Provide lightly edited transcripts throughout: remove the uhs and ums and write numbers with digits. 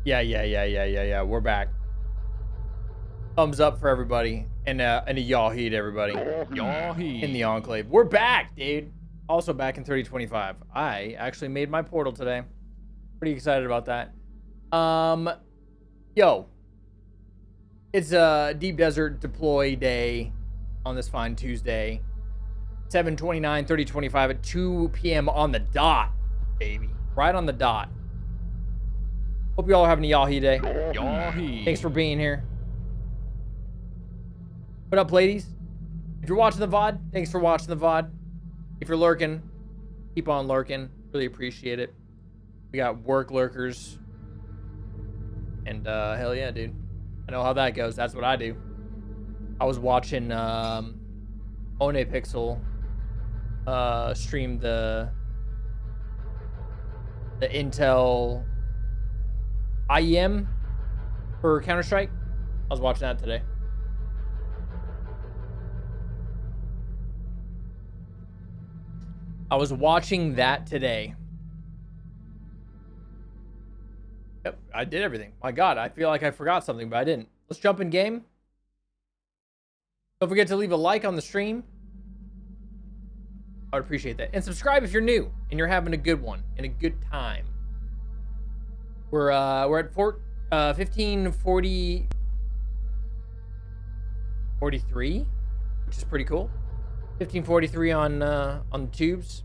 Yeah. We're back. Thumbs up for everybody. And a y'all heat, everybody. Y'all heat. In the Enclave. We're back, dude. Also back in 3025. I actually made my portal today. Pretty excited about that. Yo. It's a Deep Desert Deploy Day on this fine Tuesday. 7/29, 3025 at 2 p.m. on the dot, baby. Right on the dot. Hope you all are having a y'all heat day. Y'all heat. Thanks for being here. What up, ladies? If you're watching the VOD, thanks for watching the VOD. If you're lurking, keep on lurking. Really appreciate it. We got work lurkers. And hell yeah, dude. I know how that goes. That's what I do. I was watching OnePixel stream the Intel IEM for Counter-Strike. I was watching that today. Yep, I did everything. My God, I feel like I forgot something, but I didn't. Let's jump in game. Don't forget to leave a like on the stream. I would appreciate that. And subscribe if you're new and you're having a good one and a good time. We're at 1540 43, which is pretty cool. 1543 on the tubes.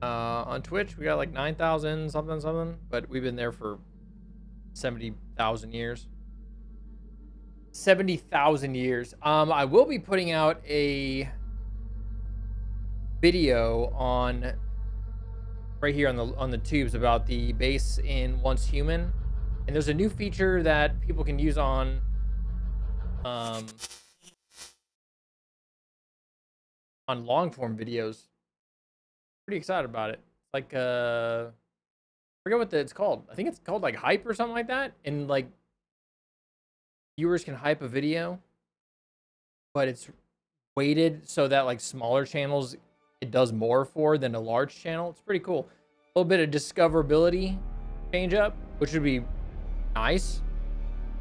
On Twitch, we got like 9,000 something, but we've been there for 70,000 years. 70,000 years. I will be putting out a video on right here on the tubes about the base in Once Human, and there's a new feature that people can use on long form videos. Pretty excited about it. Like I forget what it's called. I think it's called like hype or something like that, and like viewers can hype a video, but it's weighted so that like smaller channels it does more for than a large channel. It's pretty cool. A little bit of discoverability change up, which would be nice.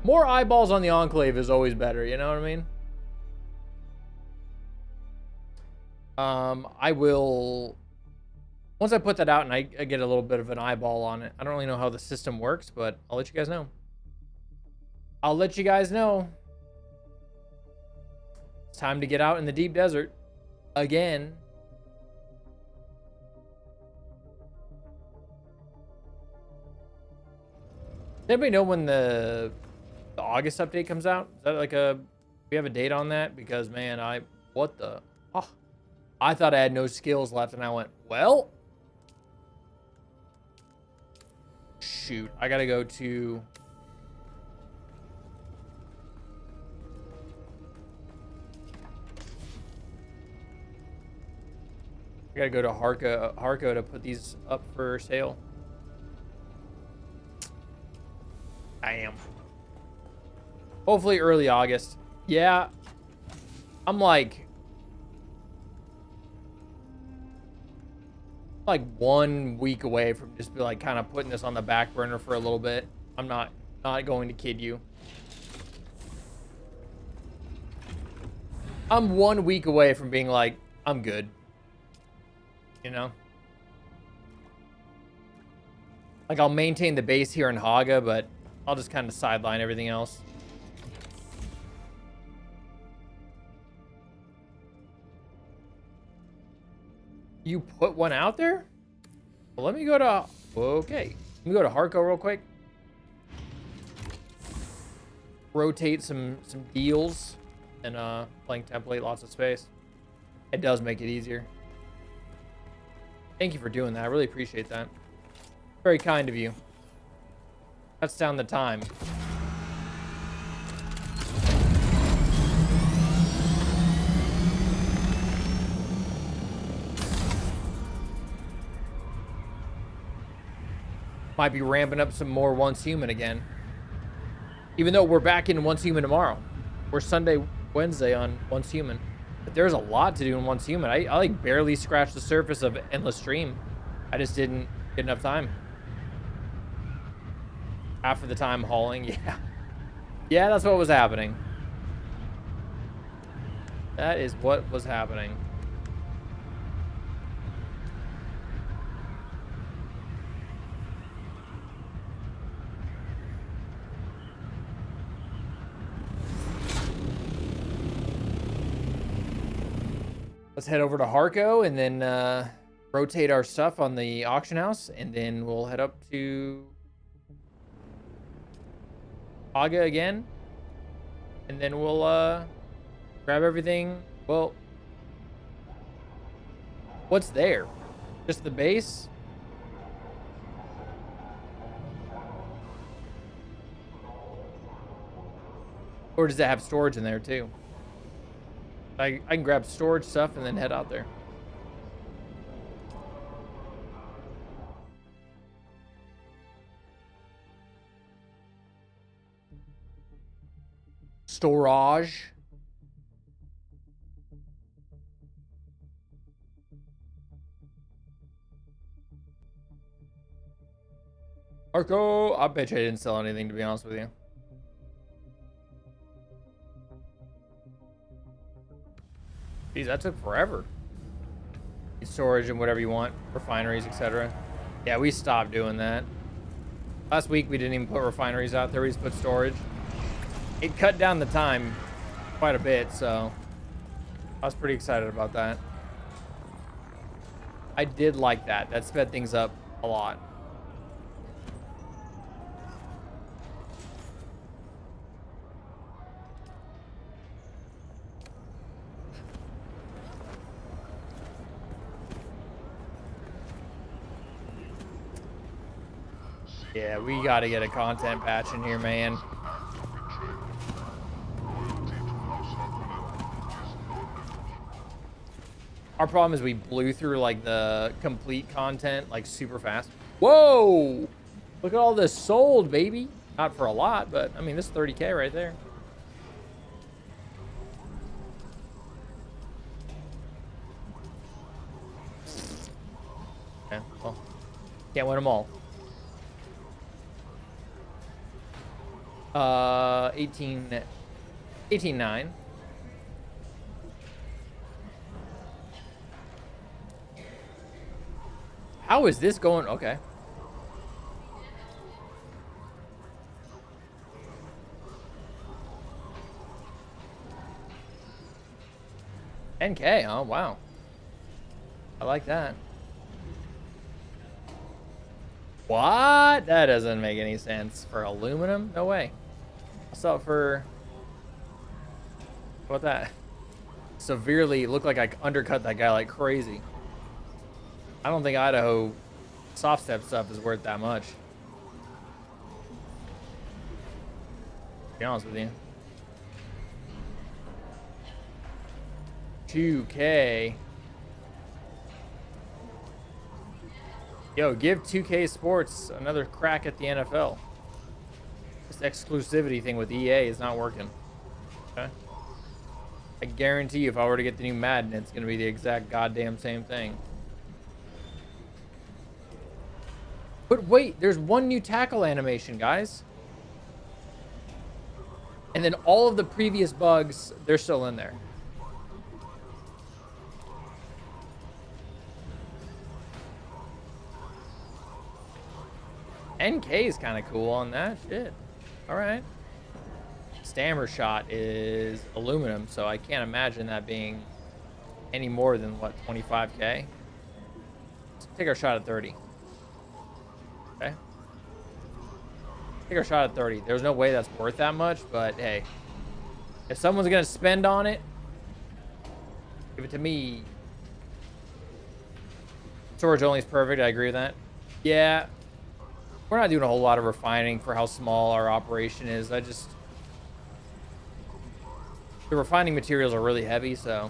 More eyeballs on the Enclave is always better, you know what I mean? I will, once I put that out and I get a little bit of an eyeball on it, I don't really know how the system works, but I'll let you guys know. It's time to get out in the deep desert again. Does anybody know when the August update comes out? Is that like we have a date on that? Because man, I thought I had no skills left and I went, well, shoot, I gotta go to Harco to put these up for sale. I am. Hopefully early August. Yeah. I'm like 1 week away from just be like kind of putting this on the back burner for a little bit. I'm not going to kid you. I'm 1 week away from being like, I'm good. You know? Like I'll maintain the base here in Haga, but I'll just kind of sideline everything else. You put one out there? Well, let me go to... Okay. Let me go to Harco real quick. Rotate some deals. And blank template, lots of space. It does make it easier. Thank you for doing that. I really appreciate that. Very kind of you. Cuts down the time. Might be ramping up some more Once Human again. Even though we're back in Once Human tomorrow. We're Wednesday on Once Human. But there's a lot to do in Once Human. I like barely scratched the surface of Endless Stream. I just didn't get enough time. Half of the time hauling. Yeah. Yeah, that's what was happening. That is what was happening. Let's head over to Harco and then rotate our stuff on the auction house, and then we'll head up to Aga again, and then we'll grab everything. Well, what's there? Just the base? Or does it have storage in there too? I can grab storage stuff and then head out there. Storage. Arco, I bet you I didn't sell anything, to be honest with you. Geez, that took forever. Storage and whatever you want, refineries, etc. Yeah, we stopped doing that. Last week we didn't even put refineries out there, we just put storage. It cut down the time quite a bit, so I was pretty excited about that. I did like that. That sped things up a lot. Yeah, we gotta get a content patch in here, man. Our problem is we blew through like the complete content like super fast. Whoa! Look at all this sold, baby. Not for a lot, but I mean, this is 30K right there. Okay, well, can't win them all. 18.9. How is this going? Okay. $10K, oh wow. I like that. What? That doesn't make any sense. For aluminum? No way. I'll sell it for... What about that? Severely looked like I undercut that guy like crazy. I don't think Idaho soft step stuff is worth that much. To be honest with you. 2K. Yo, give 2K Sports another crack at the NFL. This exclusivity thing with EA is not working. Okay? I guarantee you if I were to get the new Madden, it's going to be the exact goddamn same thing. But wait, there's one new tackle animation, guys. And then all of the previous bugs, they're still in there. NK is kind of cool on that. Shit. All right. Stammer shot is aluminum, so I can't imagine that being any more than, what, 25K? Let's take our shot at 30. Okay. Take our shot at 30. There's no way that's worth that much, but hey. If someone's going to spend on it, give it to me. Storage only is perfect. I agree with that. Yeah. We're not doing a whole lot of refining for how small our operation is. The refining materials are really heavy, so.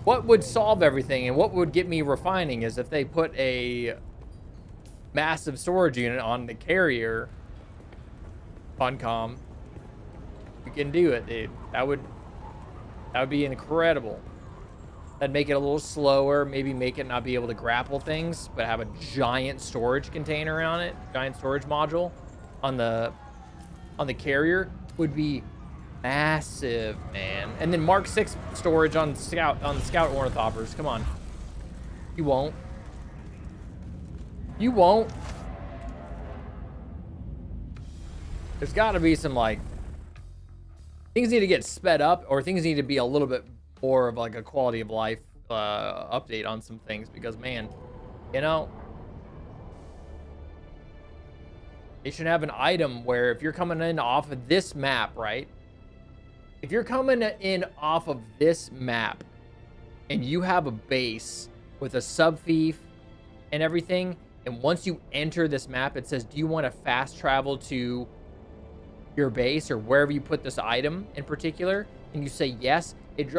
What would solve everything and what would get me refining is if they put a massive storage unit on the carrier. Funcom. You can do it, dude. That would be incredible. That'd make it a little slower, maybe make it not be able to grapple things, but have a giant storage container on it, giant storage module on the carrier would be massive, man. And then Mark 6 storage on the Scout Ornithopters. Come on. You won't. You won't. There's got to be some, like, things need to get sped up, or things need to be a little bit more of like a quality of life update on some things, because man, you know, they should have an item where if you're coming in off of this map, right? If you're coming in off of this map and you have a base with a sub thief and everything, and once you enter this map, it says, do you want to fast travel to your base or wherever you put this item in particular, and you say yes, it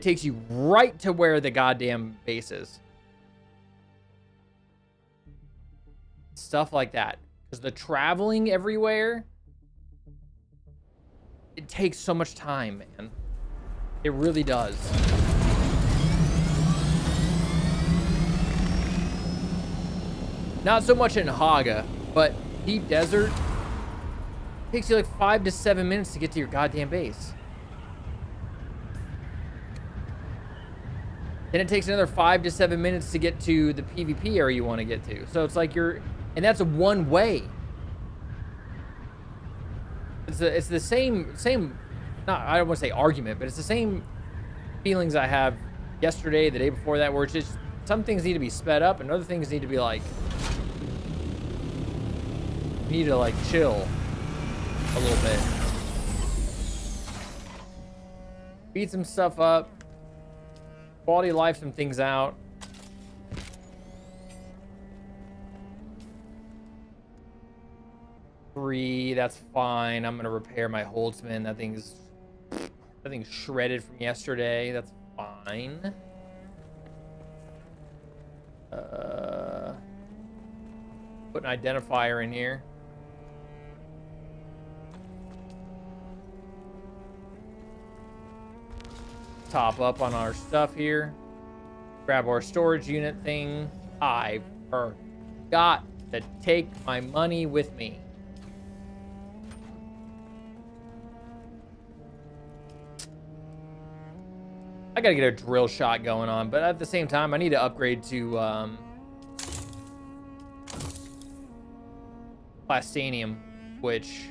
takes you right to where the goddamn base is. Stuff like that. Because the traveling everywhere, it takes so much time, man. It really does. Not so much in Haga, but Deep Desert, it takes you like 5 to 7 minutes to get to your goddamn base. Then it takes another 5 to 7 minutes to get to the PvP area you want to get to. So it's like and that's a one way. It's the same, not, I don't want to say argument, but it's the same feelings I have yesterday, the day before that, where it's just, some things need to be sped up and other things need to be like, you need to like chill a little bit. Speed some stuff up. Quality of life some things out. Three, that's fine. I'm gonna repair my Holtzman. That thing's shredded from yesterday. That's fine. Put an identifier in here. Top up on our stuff here. Grab our storage unit thing. I forgot to take my money with me. I gotta get a drill shot going on, but at the same time, I need to upgrade to Plastanium, which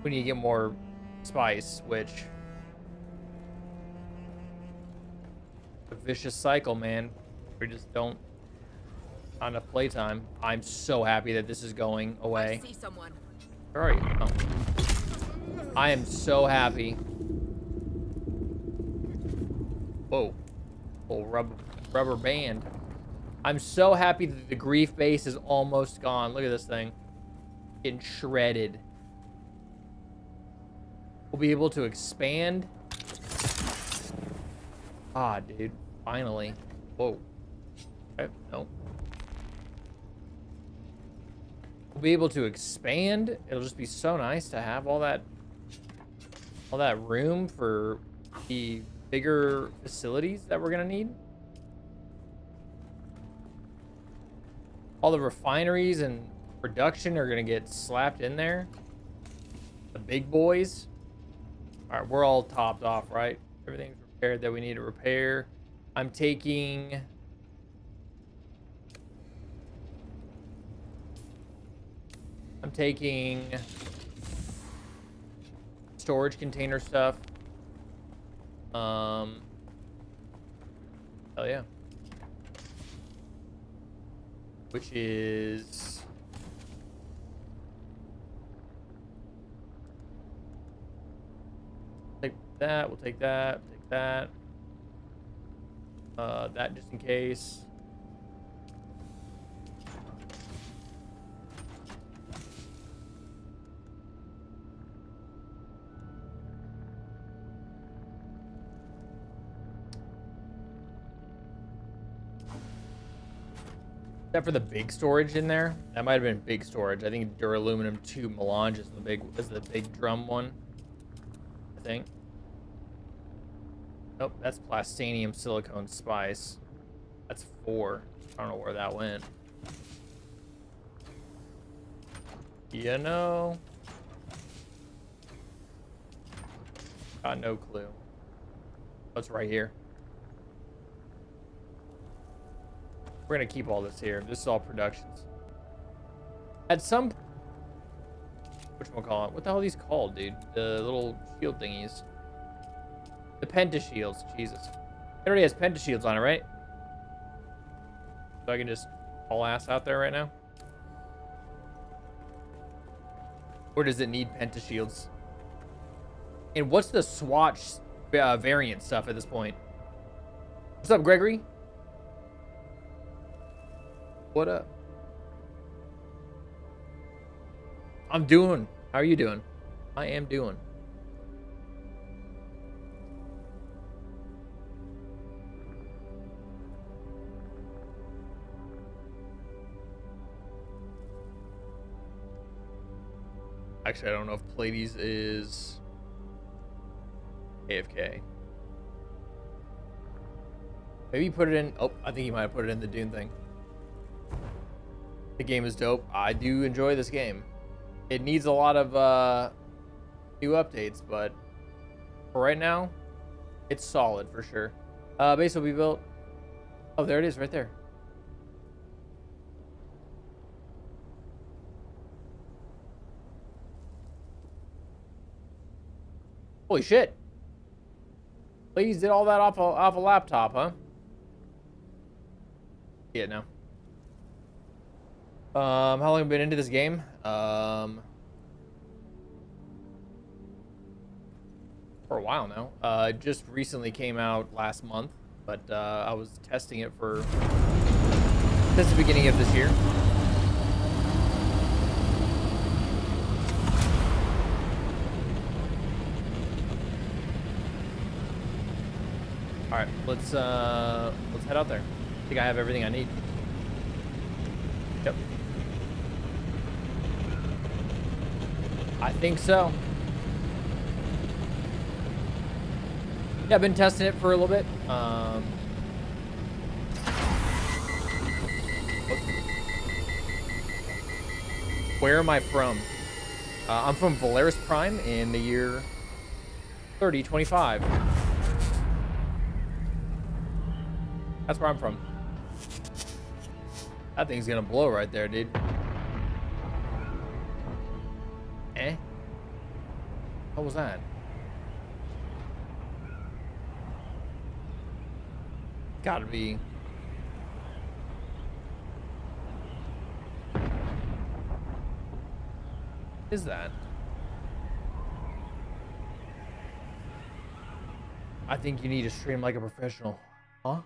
we need to get more spice, which a vicious cycle, man. We just don't, not enough playtime. I'm so happy that this is going away. I see someone. Where are you? Oh. I am so happy. Whoa. Oh, rubber band. I'm so happy that the grief base is almost gone. Look at this thing. Getting shredded. We'll be able to expand. Ah, dude. Finally. Whoa. Okay, no. We'll be able to expand. It'll just be so nice to have all that room for the bigger facilities that we're gonna need. All the refineries and production are gonna get slapped in there. The big boys. All right, we're all topped off, right? Everything's repaired that we need to repair. I'm taking storage container stuff. Hell yeah. Which is take that, we'll take that, take that. That just in case. Except for the big storage in there. That might have been big storage. I think Duraluminum 2 Melange is the big drum one. I think. Nope, that's plastinium silicone spice. That's 4. I don't know where that went. You know, got no clue. What's right here? We're gonna keep all this here. This is all productions. At some, whatchamacallit, what the hell are these called, dude? The little shield thingies. The pentashields, Jesus. It already has pentashields on it, right? So I can just haul ass out there right now? Or does it need pentashields? And what's the Swatch variant stuff at this point? What's up, Gregory? What up? I'm doing. How are you doing? I am doing. Actually, I don't know if Pleiades is AFK. Maybe put it in. Oh, I think he might have put it in the Dune thing. The game is dope. I do enjoy this game. It needs a lot of new updates, but for right now, it's solid for sure. Base will be built. Oh, there it is right there. Holy shit. Please did all that off a laptop, huh? Yeah, no. How long have you been into this game? For a while now. It just recently came out last month, but I was testing it since the beginning of this year. All right, let's head out there. I think I have everything I need. Yep. I think so. Yeah, I've been testing it for a little bit. Where am I from? I'm from Valaris Prime in the year 3025. That's where I'm from. That thing's gonna blow right there, dude. Eh? What was that? Gotta be. What is that? I think you need to stream like a professional. Huh?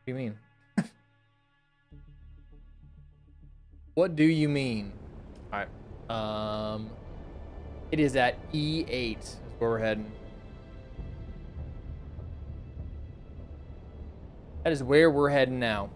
What do you mean? What do you mean? All right. It is at E8 is where we're heading. That is where we're heading now.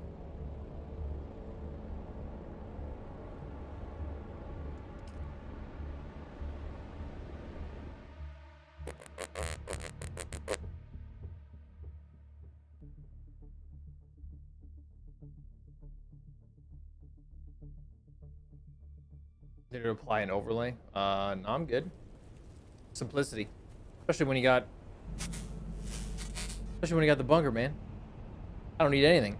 Did it apply an overlay? No, I'm good. Simplicity. Especially when you got the bunker, man. I don't need anything.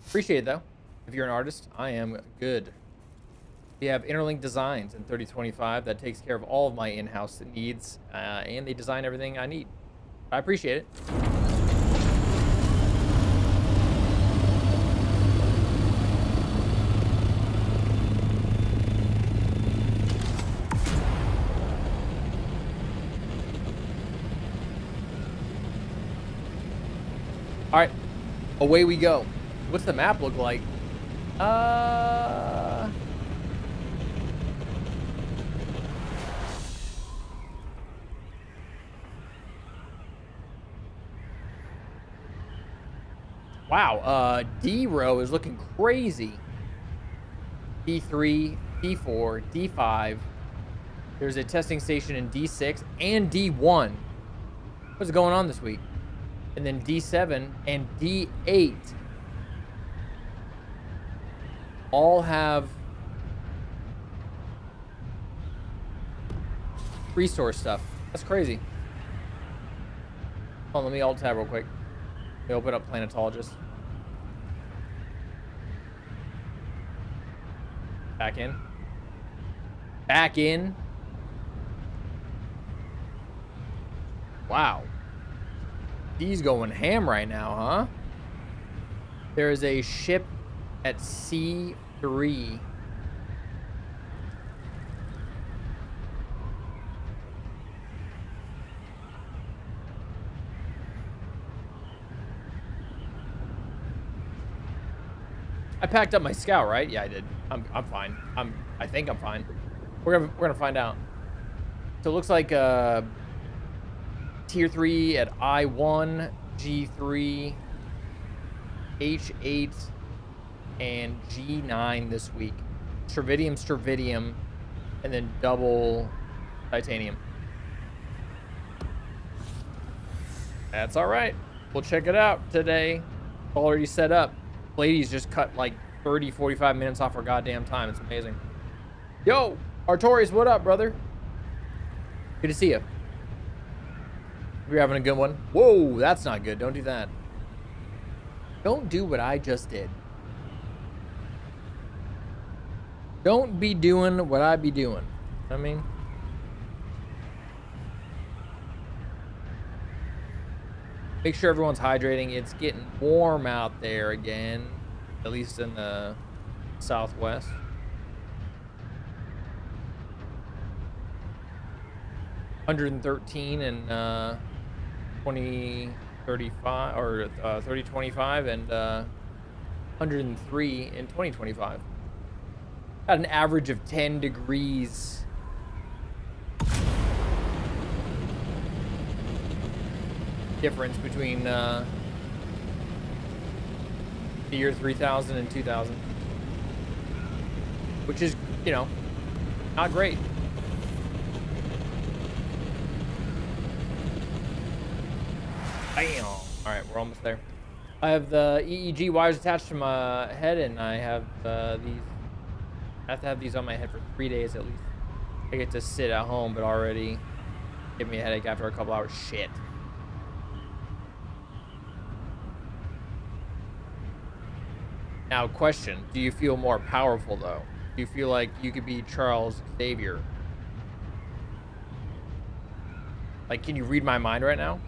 Appreciate it though. If you're an artist, I am good. We have Interlink Designs in 3025 that takes care of all of my in-house needs, and they design everything I need. I appreciate it. All right, away we go. What's the map look like? Wow, D row is looking crazy. D3, D4, D5. There's a testing station in D6 and D1. What's going on this week? And then D7 and D8 all have resource stuff. That's crazy. Hold on, let me alt tab real quick. Let me open up Planetologist. Back in. Back in. Wow. He's going ham right now, huh? There is a ship at C3. I packed up my scout, right? Yeah, I did. I'm fine. I think I'm fine. We're gonna find out. So it looks like tier 3 at I1, G3, H8, and G9 this week. Stravidium, and then double titanium. That's all right. We'll check it out today. Already set up. Ladies just cut like 30, 45 minutes off our goddamn time. It's amazing. Yo, Artorius, what up, brother? Good to see you. You're having a good one. Whoa, that's not good. Don't do that. Don't do what I just did. Don't be doing what I be doing. I mean, make sure everyone's hydrating. It's getting warm out there again, at least in the southwest. $113 in 2035 or 3025 and 103 in 2025. At an average of 10 degrees. Difference between the year 3000 and 2000, which is, you know, not great. Bam. All right, we're almost there. I have the EEG wires attached to my head, and I have these. I have to have these on my head for 3 days at least. I get to sit at home, but already give me a headache after a couple hours. Shit. Now, question: do you feel more powerful though? Do you feel like you could be Charles Xavier? Like, can you read my mind right now?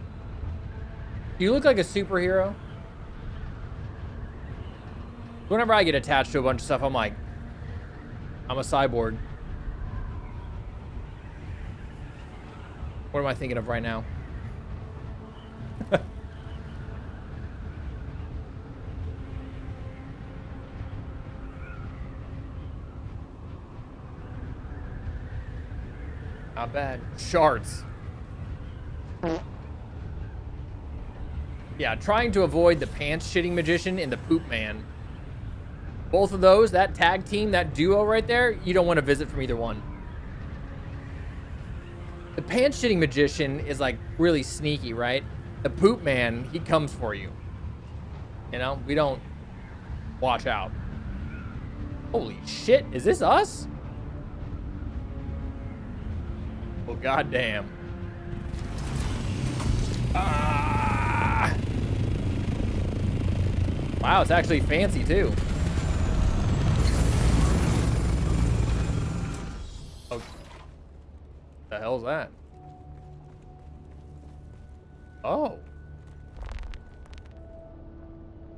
Do you look like a superhero? Whenever I get attached to a bunch of stuff, I'm like, I'm a cyborg. What am I thinking of right now? Not bad. Shards. Yeah, trying to avoid the pants shitting magician and the poop man. Both of those, that tag team, that duo right there, you don't want to visit from either one. The pants shitting magician is like really sneaky, right? The poop man, he comes for you. You know, we don't watch out. Holy shit, is this us? Well, goddamn. Ah! Wow, it's actually fancy too. Oh, the hell's that? Oh.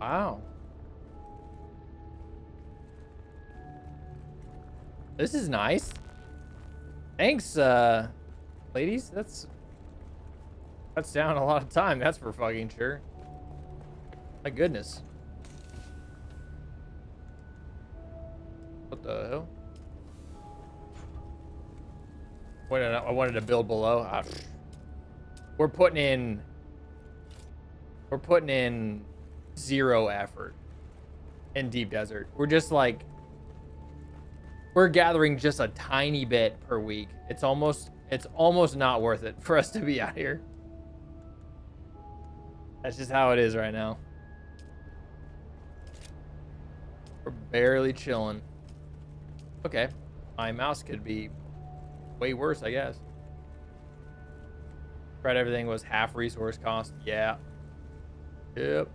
Wow. This is nice. Thanks, ladies. That's down a lot of time. That's for fucking sure. My goodness. What the hell? Wait, I wanted to build below. Ah, we're putting in 0 effort in deep desert. We're just like, we're gathering just a tiny bit per week. It's almost not worth it for us to be out here. That's just how it is right now. We're barely chilling. Okay. My mouse could be way worse, I guess. Right, everything was half resource cost. Yeah. Yep.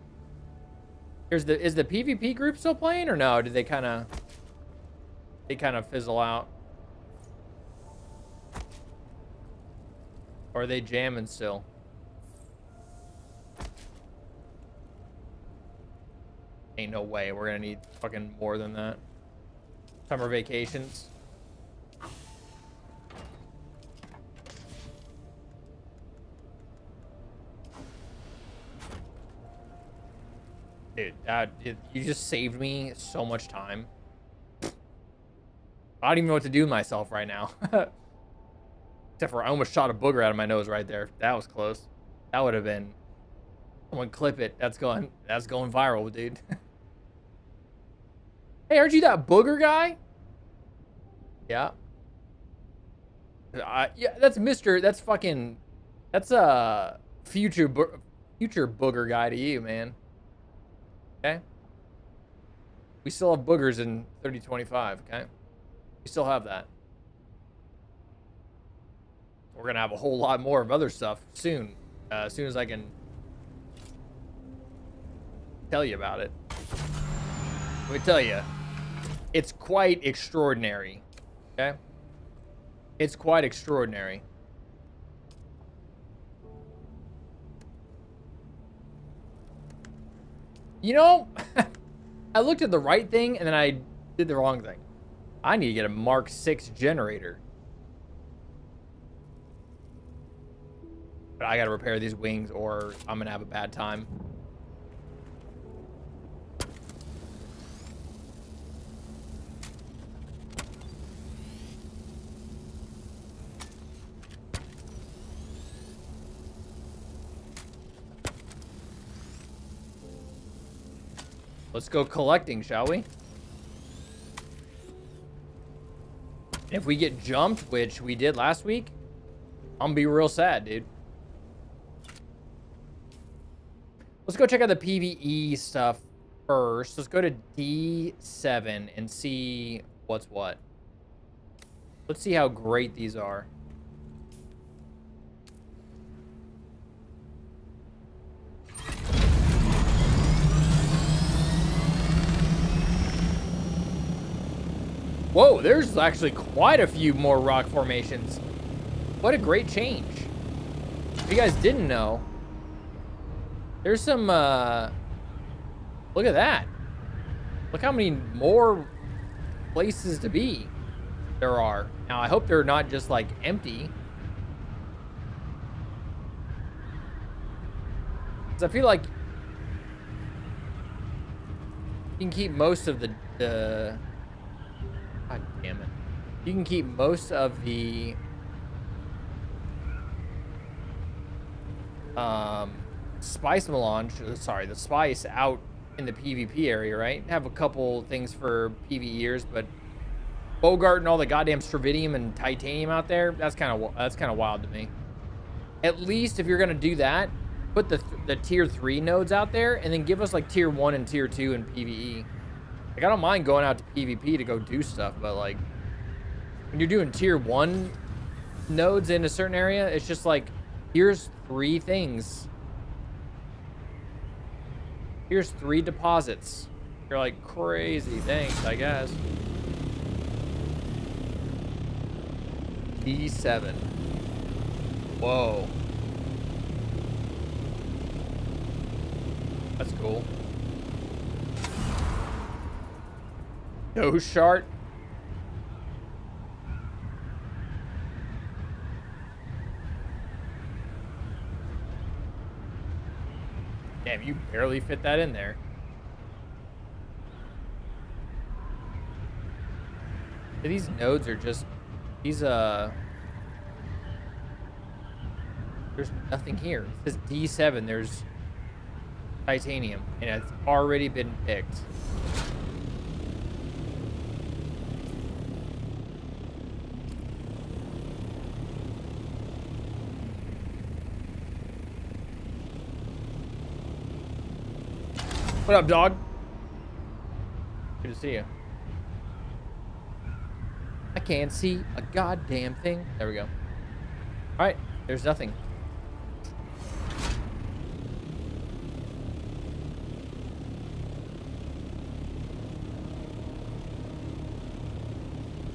Is the PvP group still playing or no? Did they kind of fizzle out? Or are they jamming still? Ain't no way. We're gonna need fucking more than that. Summer vacations. Dude, you just saved me so much time. I don't even know what to do with myself right now. Except for I almost shot a booger out of my nose right there. That was close. That would have been... Someone clip it. That's going viral, dude. Hey, aren't you that booger guy? Yeah. Yeah, that's fucking... That's a future booger guy to you, man. Okay? We still have boogers in 3025, okay? We still have that. We're gonna have a whole lot more of other stuff soon. As soon as I can tell you about it. Let me tell you, it's quite extraordinary. Okay? It's quite extraordinary. You know, I looked at the right thing and then I did the wrong thing. I need to get a Mark 6 generator. But I gotta repair these wings or I'm gonna have a bad time. Let's go collecting, shall we? If we get jumped, which we did last week, I'm gonna be real sad, dude. Let's go check out the PvE stuff first. Let's go to D7 and see what's what. Let's see how great these are. Whoa, there's actually quite a few more rock formations. What a great change. If you guys didn't know, there's some, look at that. Look how many more places to be there are. Now, I hope they're not just, like, empty. Because I feel like you can keep most of the God damn it. You can keep most of the spice melange, sorry, the spice out in the PvP area, right? Have a couple things for PvEers, but Bogart and all the goddamn Stravidium and Titanium out there, that's kind of wild to me. At least if you're gonna do that, put the tier 3 nodes out there and then give us like tier 1 and tier 2 in PvE. Like, I don't mind going out to PvP to go do stuff, but like when you're doing tier 1 nodes in a certain area, it's just like, here's 3 things. Here's 3 deposits. You're like, crazy, thanks, I guess. D7. Whoa. That's cool. No shart. Damn, you barely fit that in there. These nodes are just, these, there's nothing here. It says D7, there's titanium, and it's already been picked. What up, dog? Good to see you. I can't see a goddamn thing. There we go. All right, there's nothing.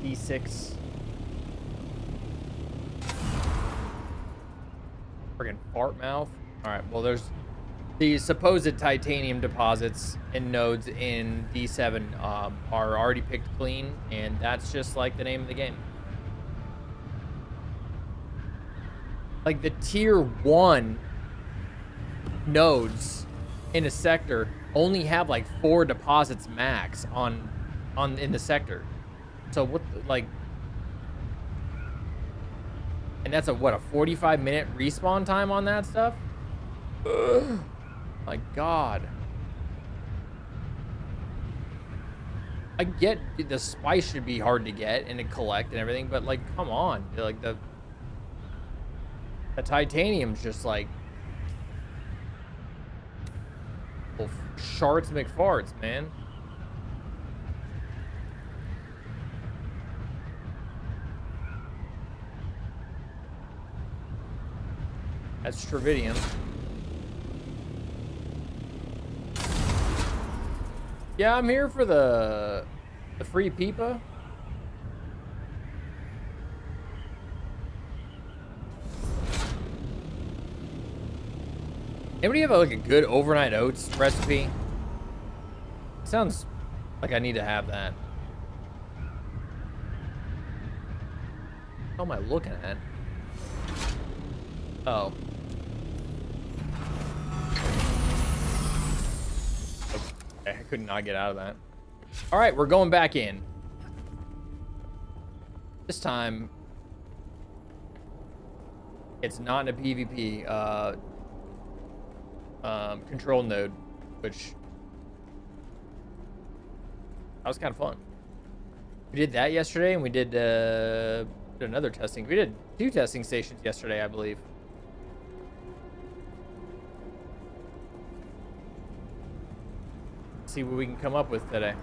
D6. Friggin' fart mouth. All right, well, there's the supposed titanium deposits and nodes in D7 are already picked clean, and that's just like the name of the game. Like the tier 1 nodes in a sector only have like 4 deposits max on in the sector. So what the, like, and that's a what, a 45-minute respawn time on that stuff? Ugh. My God. I get the spice should be hard to get and to collect and everything, but like, come on. Like the titanium's just like little sharts McFarts, man. That's Tritium. Yeah, I'm here for the free Peepa. Anybody have like a good overnight oats recipe? Sounds like I need to have that. What am I looking at? Oh. Okay, I could not get out of that. All right, we're going back in. This time, it's not in a PvP control node, which that was kind of fun. We did that yesterday, and we did another testing. We did 2 testing stations yesterday, I believe. See what we can come up with today.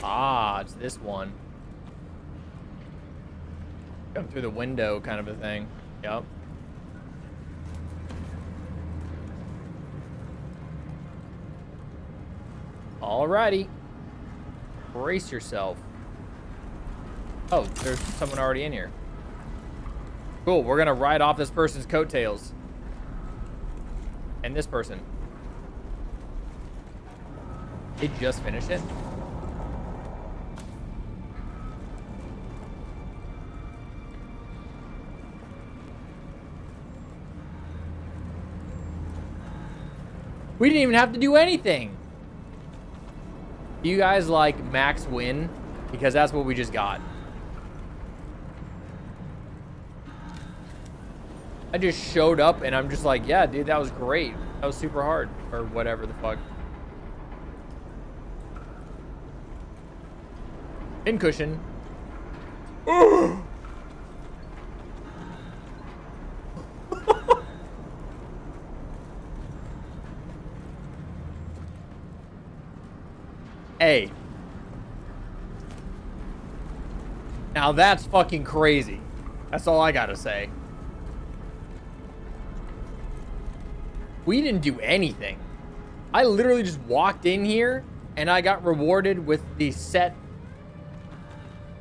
Ah, it's this one. Come through the window kind of a thing. Yep. Alrighty. Brace yourself. Oh, there's someone already in here. Cool, we're gonna ride off this person's coattails. And this person. They just finished it? We didn't even have to do anything. Do you guys like max win? Because that's what we just got. I just showed up and I'm just like, yeah, dude, that was great. That was super hard. Or whatever the fuck. In cushion. Hey. Now that's fucking crazy. That's all I gotta say. We didn't do anything. I literally just walked in here and I got rewarded with the set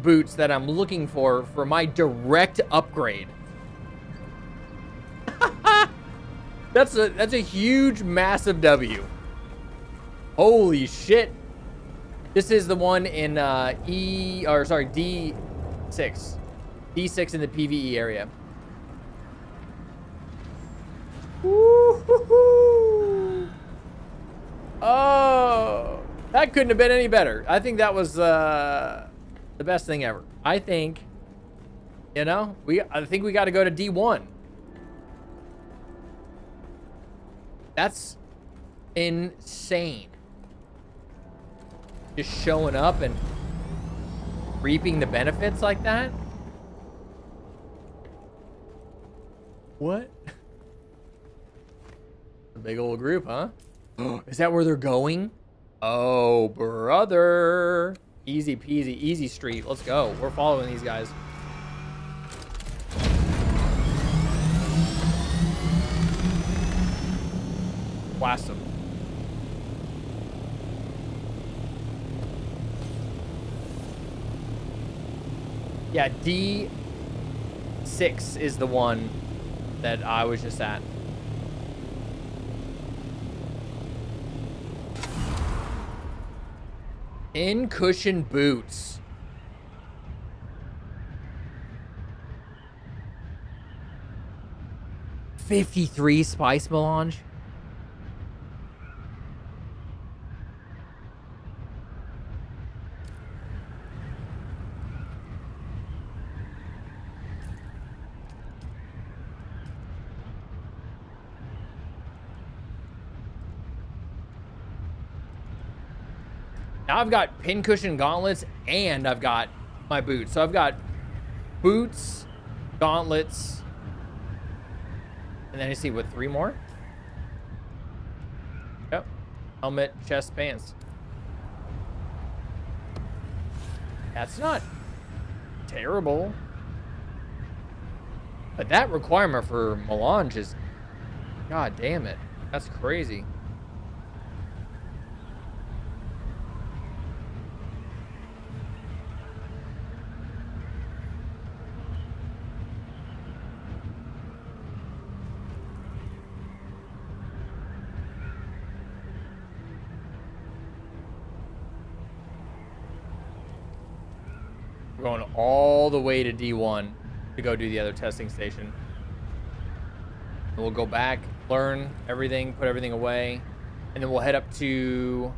boots that I'm looking for my direct upgrade. That's a huge, massive W. Holy shit. This is the one in D6. D6 in the PvE area. Woo-hoo-hoo. Oh, that couldn't have been any better. I think that was the best thing ever. I think, you know, I think we got to go to D1. That's insane. Just showing up and reaping the benefits like that. What? big old group, huh? Is that where they're going? Oh, brother. Easy peasy, easy street. Let's go. We're following these guys. Blast them. Yeah, D6 is the one that I was just at. In cushion boots. $53 spice melange. Now I've got pincushion gauntlets and I've got my boots. So I've got boots, gauntlets, and then you see what, 3 more? Yep. Helmet, chest, pants. That's not terrible. But that requirement for melange is, god damn it. That's crazy. We're going all the way to D1 to go do the other testing station. And we'll go back, learn everything, put everything away, and then we'll head up to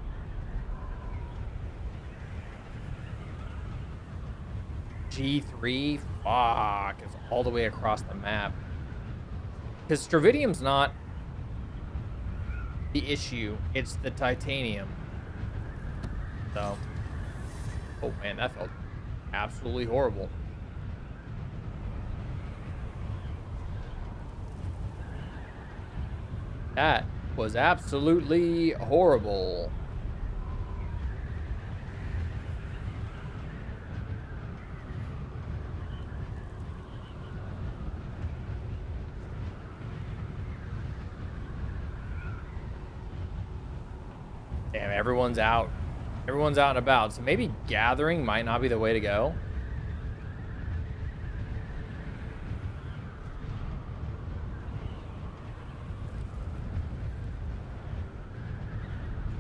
G3. Fuck, it's all the way across the map. Because Stravidium's not the issue, it's the titanium. So, oh man, that felt absolutely horrible. That was absolutely horrible. Damn, everyone's out. Everyone's out and about. So maybe gathering might not be the way to go.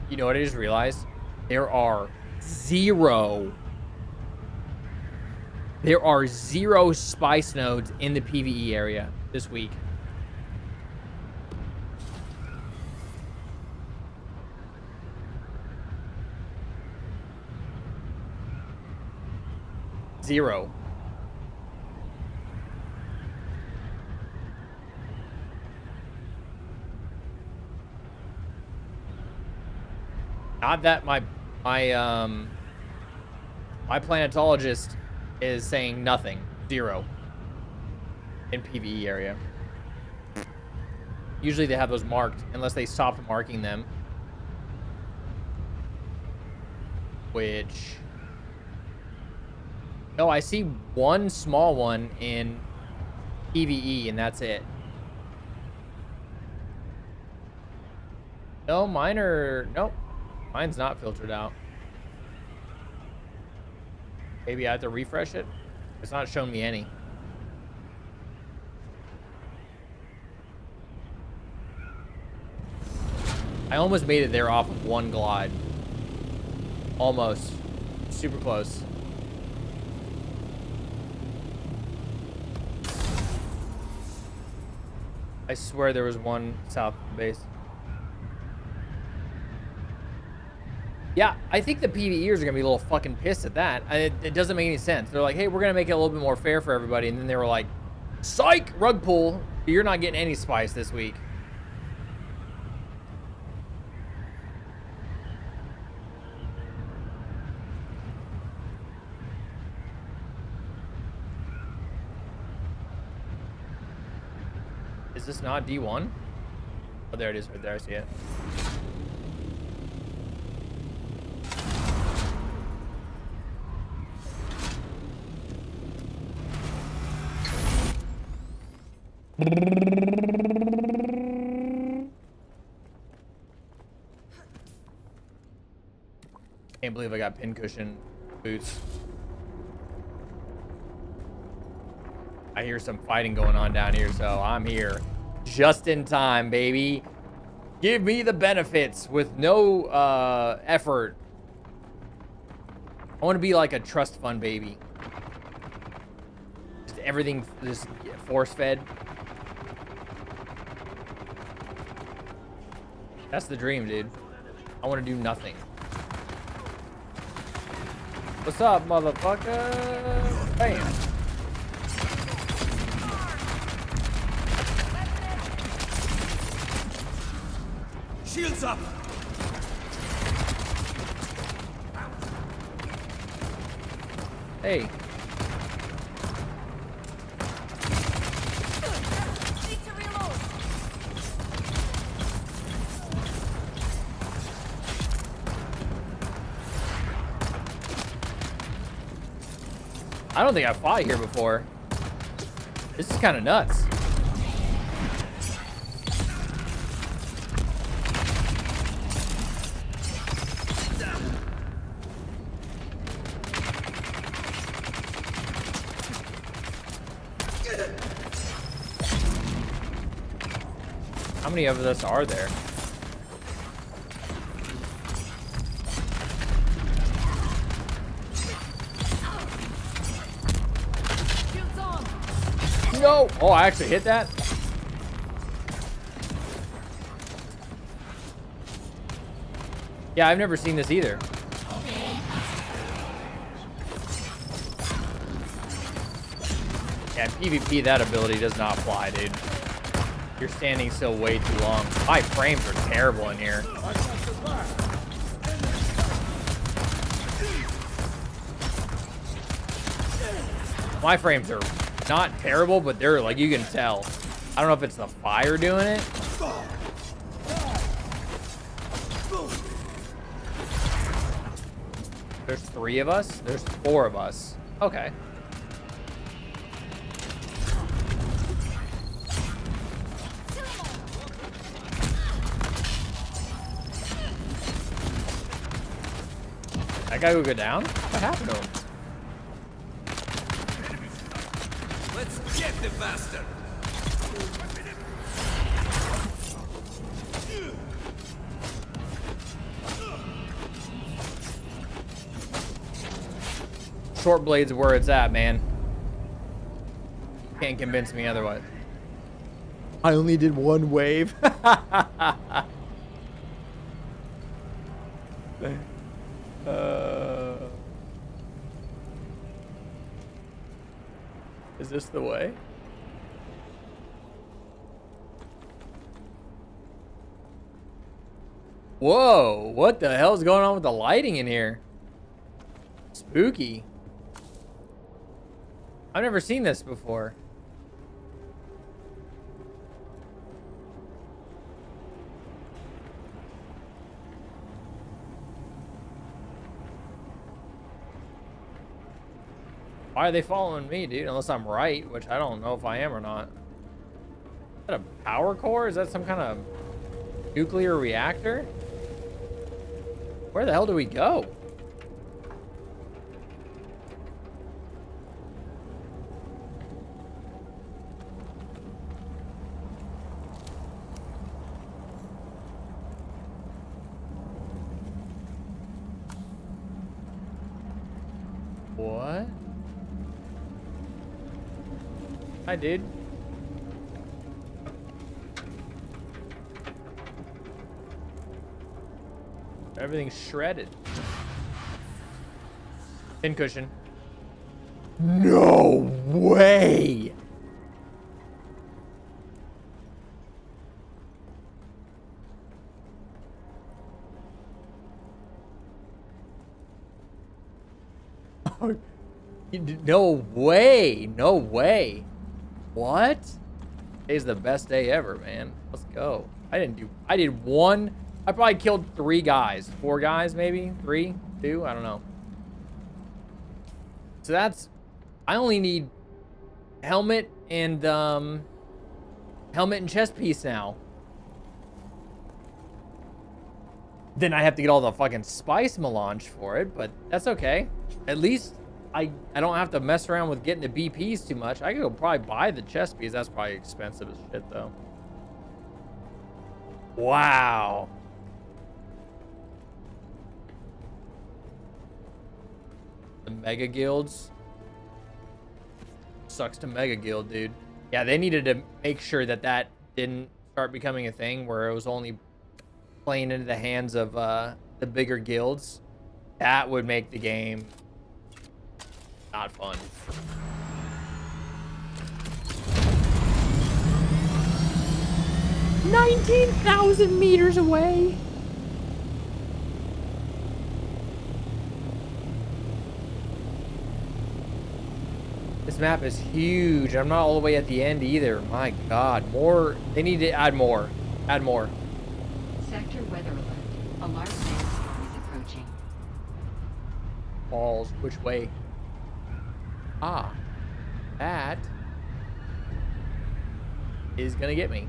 You know what I just realized? There are zero spice nodes in the PvE area this week. Zero. Not that my planetologist is saying nothing. Zero. In PvE area. Usually they have those marked unless they stopped marking them. Which... No, I see one small one in PvE, and that's it. No, mine are... Nope. Mine's not filtered out. Maybe I have to refresh it? It's not showing me any. I almost made it there off of one glide. Almost. Super close. I swear there was one south of the base. Yeah, I think the PvEers are gonna be a little fucking pissed at that. It doesn't make any sense. They're like, hey, we're gonna make it a little bit more fair for everybody. And then they were like, psych, rug pull. You're not getting any spice this week. Is this not D1? Oh, there it is right there. I see it. Can't believe I got pincushion boots. I hear some fighting going on down here, so I'm here just in time, baby. Give me the benefits with no effort. I want to be like a trust fund baby. Just everything just force fed. That's the dream, dude. I want to do nothing. What's up, motherfucker? Bam. Shields up! Hey. Need to reload. I don't think I've fought here before. This is kind of nuts. How many of us are there? Shields on. No! Oh, I actually hit that? Yeah, I've never seen this either. Yeah, PvP, that ability does not fly, dude. You're standing still way too long. My frames are terrible in here. My frames are not terrible, but they're like, you can tell. I don't know if it's the fire doing it. There's 3 of us? There's 4 of us. Okay. That guy will go down? What happened to him? Let's get the bastard! Short blades where it's at, man. Can't convince me otherwise. I only did 1 wave. Is this the way? Whoa, what the hell's going on with the lighting in here? Spooky. I've never seen this before. Why are they following me, dude? Unless I'm right, which I don't know if I am or not. Is that a power core? Is that some kind of nuclear reactor? Where the hell do we go? What? Hi, dude. Everything's shredded. Pincushion. No way! No way! No way! What? Today's the best day ever, man. Let's go. I did one. I probably killed 3 guys. 4 guys, maybe? 3? 2? I don't know. So that's... I only need helmet and chest piece now. Then I have to get all the fucking spice melange for it, but that's okay. At least I don't have to mess around with getting the BPs too much. I could go probably buy the chest piece. That's probably expensive as shit, though. Wow. The mega guilds. Sucks to mega guild, dude. Yeah, they needed to make sure that that didn't start becoming a thing where it was only playing into the hands of the bigger guilds. That would make the game not fun. $19,000 meters away. This map is huge. I'm not all the way at the end either. My God, more. They need to add more. Add more. Sector weather alert. A large sandstorm is approaching. Balls. Which way? Ah. That is gonna get me.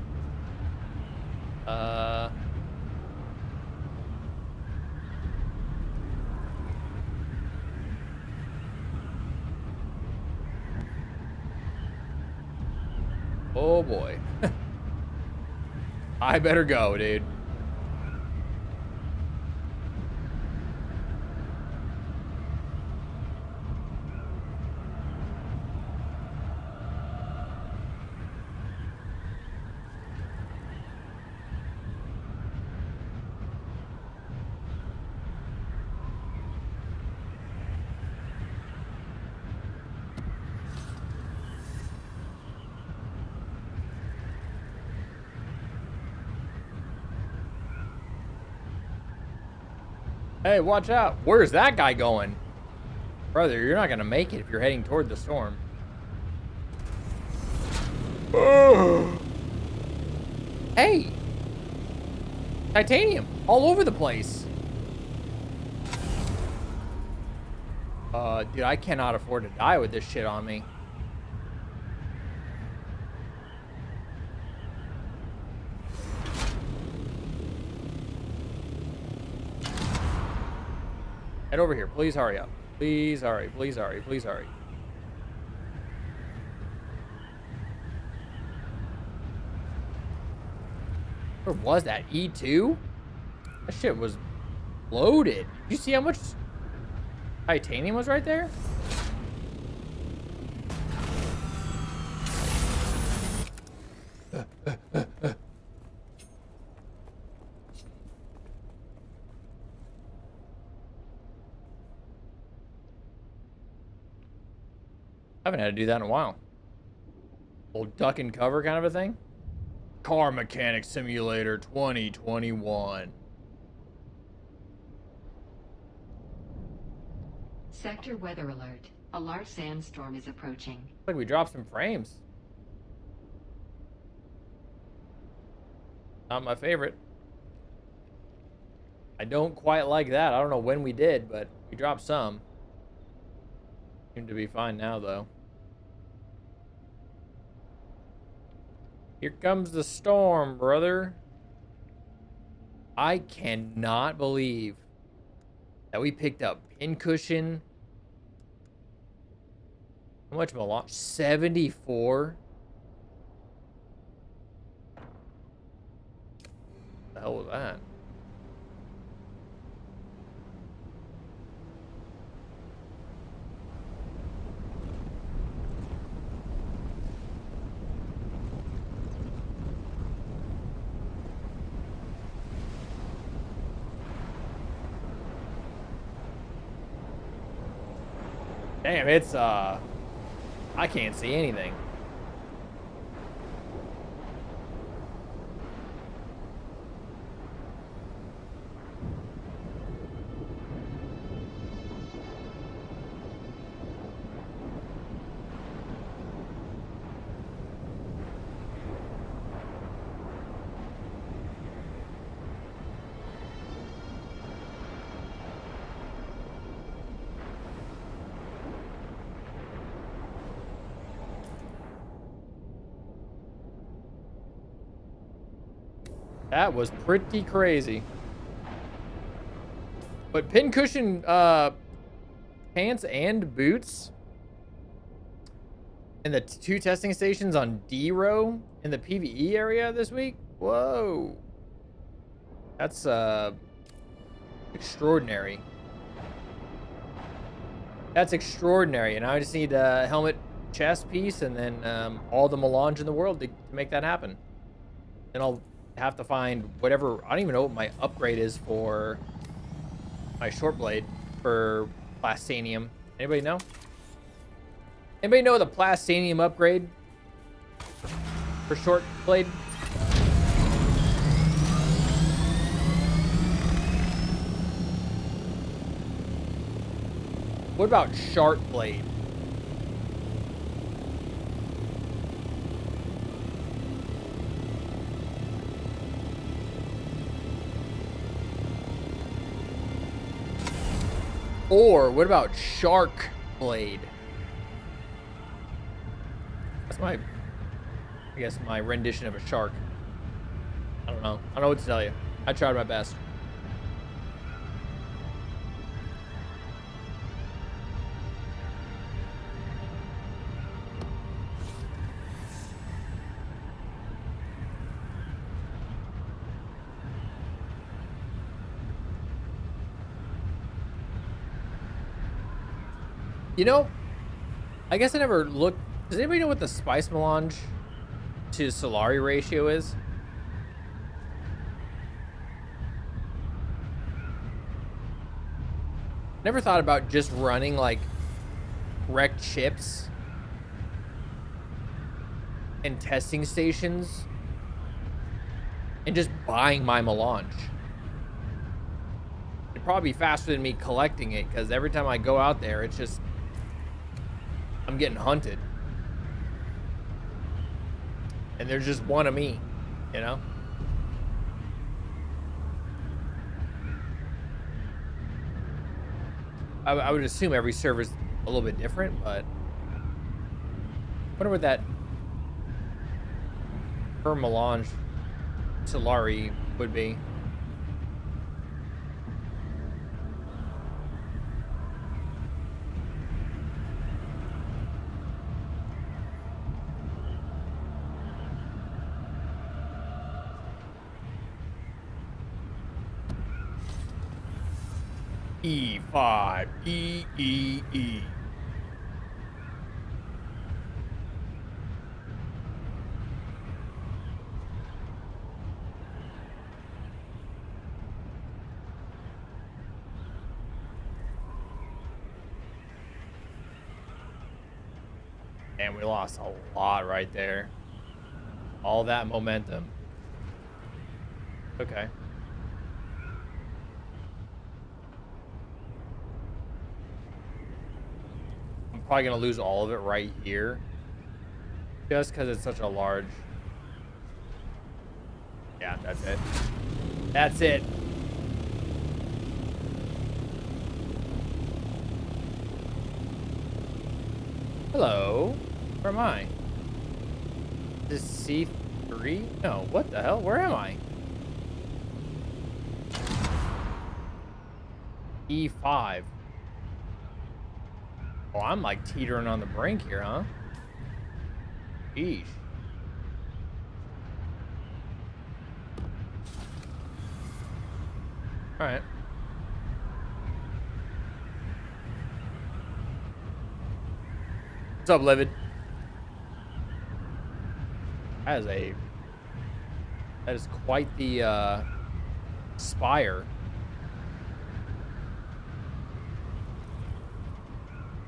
Oh boy. I better go, dude. Hey, watch out. Where's that guy going? Brother, you're not gonna make it if you're heading toward the storm. Hey! Titanium! All over the place! Dude, I cannot afford to die with this shit on me. Head over here. Please hurry up. Please hurry. Please hurry. Please hurry. Where was that? E2? That shit was loaded. You see how much titanium was right there? I haven't had to do that in a while. Old duck and cover kind of a thing. Car Mechanic Simulator 2021. Sector weather alert. A large sandstorm is approaching. Looks like we dropped some frames. Not my favorite. I don't quite like that. I don't know when we did, but we dropped some. Seem to be fine now, though. Here comes the storm, brother. I cannot believe that we picked up pincushion. How much melange? 74? What the hell was that? Damn, it's, I can't see anything. That was pretty crazy. But pincushion pants and boots in the two testing stations on D row in the PvE area this week. Whoa. That's extraordinary. That's extraordinary. And I just need a helmet chest piece and then all the melange in the world to make that happen. Then I'll have to find whatever. I don't even know what my upgrade is for my short blade for plastanium. Anybody know? Anybody know the plastanium upgrade for short blade? What about sharp blade? Or what about shark blade? That's my, I guess, my rendition of a shark. I don't know. I don't know what to tell you. I tried my best. You know, I guess I never looked. Does anybody know what the spice melange to Solari ratio is? Never thought about just running like wrecked ships and testing stations and just buying my melange. It'd probably be faster than me collecting it because every time I go out there, it's just I'm getting hunted. And there's just one of me, you know? I would assume every server's a little bit different, but I wonder what that per melange Solari would be. E5 E. And we lost a lot right there. All that momentum. Okay. Probably gonna lose all of it right here just because it's such a large. Yeah, that's it. That's it. Hello, where am I? This C3? No, what the hell, where am I? E5. Oh, I'm like teetering on the brink here, huh? Sheesh. All right. What's up, Livid? That is quite the spire.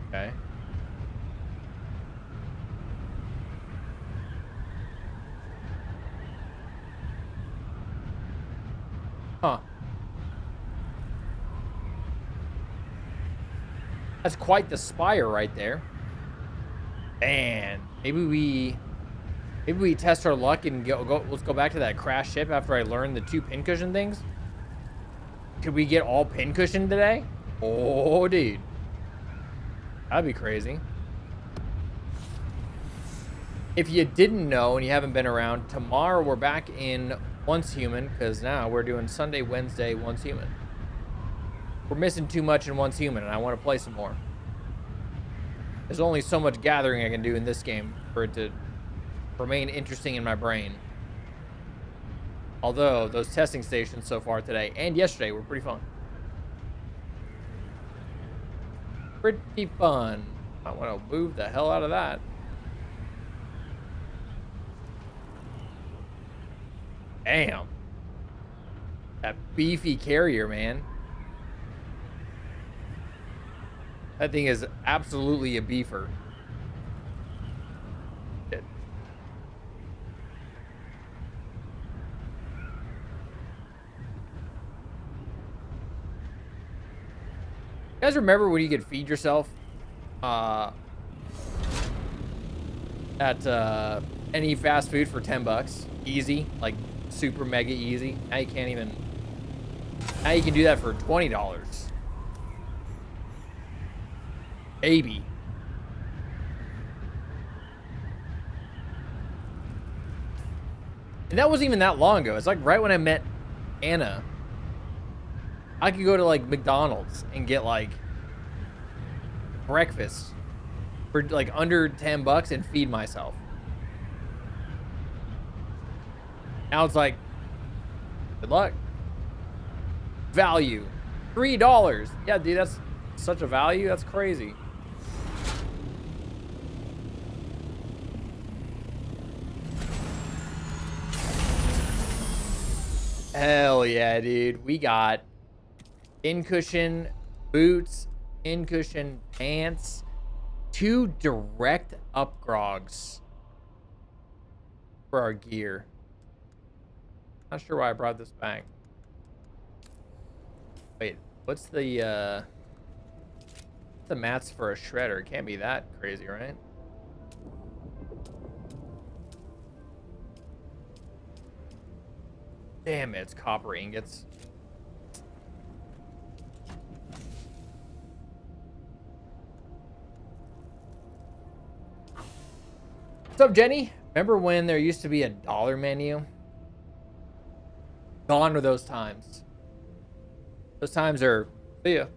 Okay. Huh. That's quite the spire right there. Man, maybe we test our luck and let's go back to that crash ship after I learn the 2 pincushion things. Could we get all pincushion today? Oh, dude. That'd be crazy. If you didn't know and you haven't been around, tomorrow we're back in Once Human, because now we're doing Sunday, Wednesday, Once Human. We're missing too much in Once Human, and I want to play some more. There's only so much gathering I can do in this game for it to remain interesting in my brain. Although, those testing stations so far today and yesterday were pretty fun. Pretty fun. I want to move the hell out of that. Damn. That beefy carrier, man. That thing is absolutely a beefer. Shit. You guys remember when you could feed yourself at any fast food for 10 bucks? Easy, like super mega easy. Now you can't even. Now you can do that for $20. Maybe. And that wasn't even that long ago. It's like right when I met Anna. I could go to like McDonald's and get like breakfast for like under 10 bucks and feed myself. Now it's like, good luck. Value. $3. Yeah, dude, that's such a value. That's crazy. Hell yeah, dude. We got in-cushion boots, in-cushion pants, 2 direct upgrogs for our gear. Not sure why I brought this back. Wait, what's the mats for a shredder? It can't be that crazy, right? Damn it, it's copper ingots. What's up, Jenny? Remember when there used to be a dollar menu? Gone are those times. Those times are, see ya.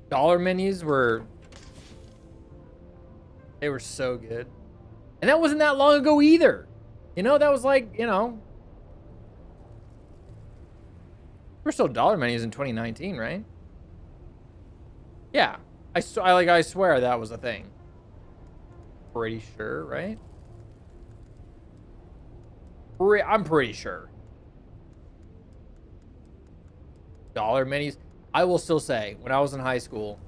Dollar menus were, they were so good. And that wasn't that long ago either. You know, that was like, you know, we're still dollar menus in 2019, right? Yeah, I swear that was a thing. Pretty sure, right? I'm pretty sure. Dollar menus. I will still say, when I was in high school,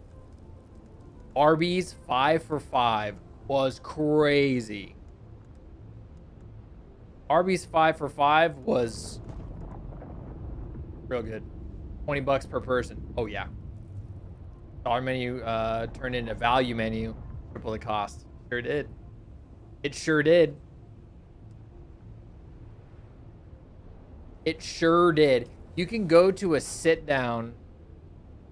Arby's 5 for $5 was crazy. Arby's 5 for $5 was real good. 20 bucks per person. Oh yeah. Dollar menu turned into value menu, triple the cost. Sure did. It sure did. It sure did. You can go to a sit down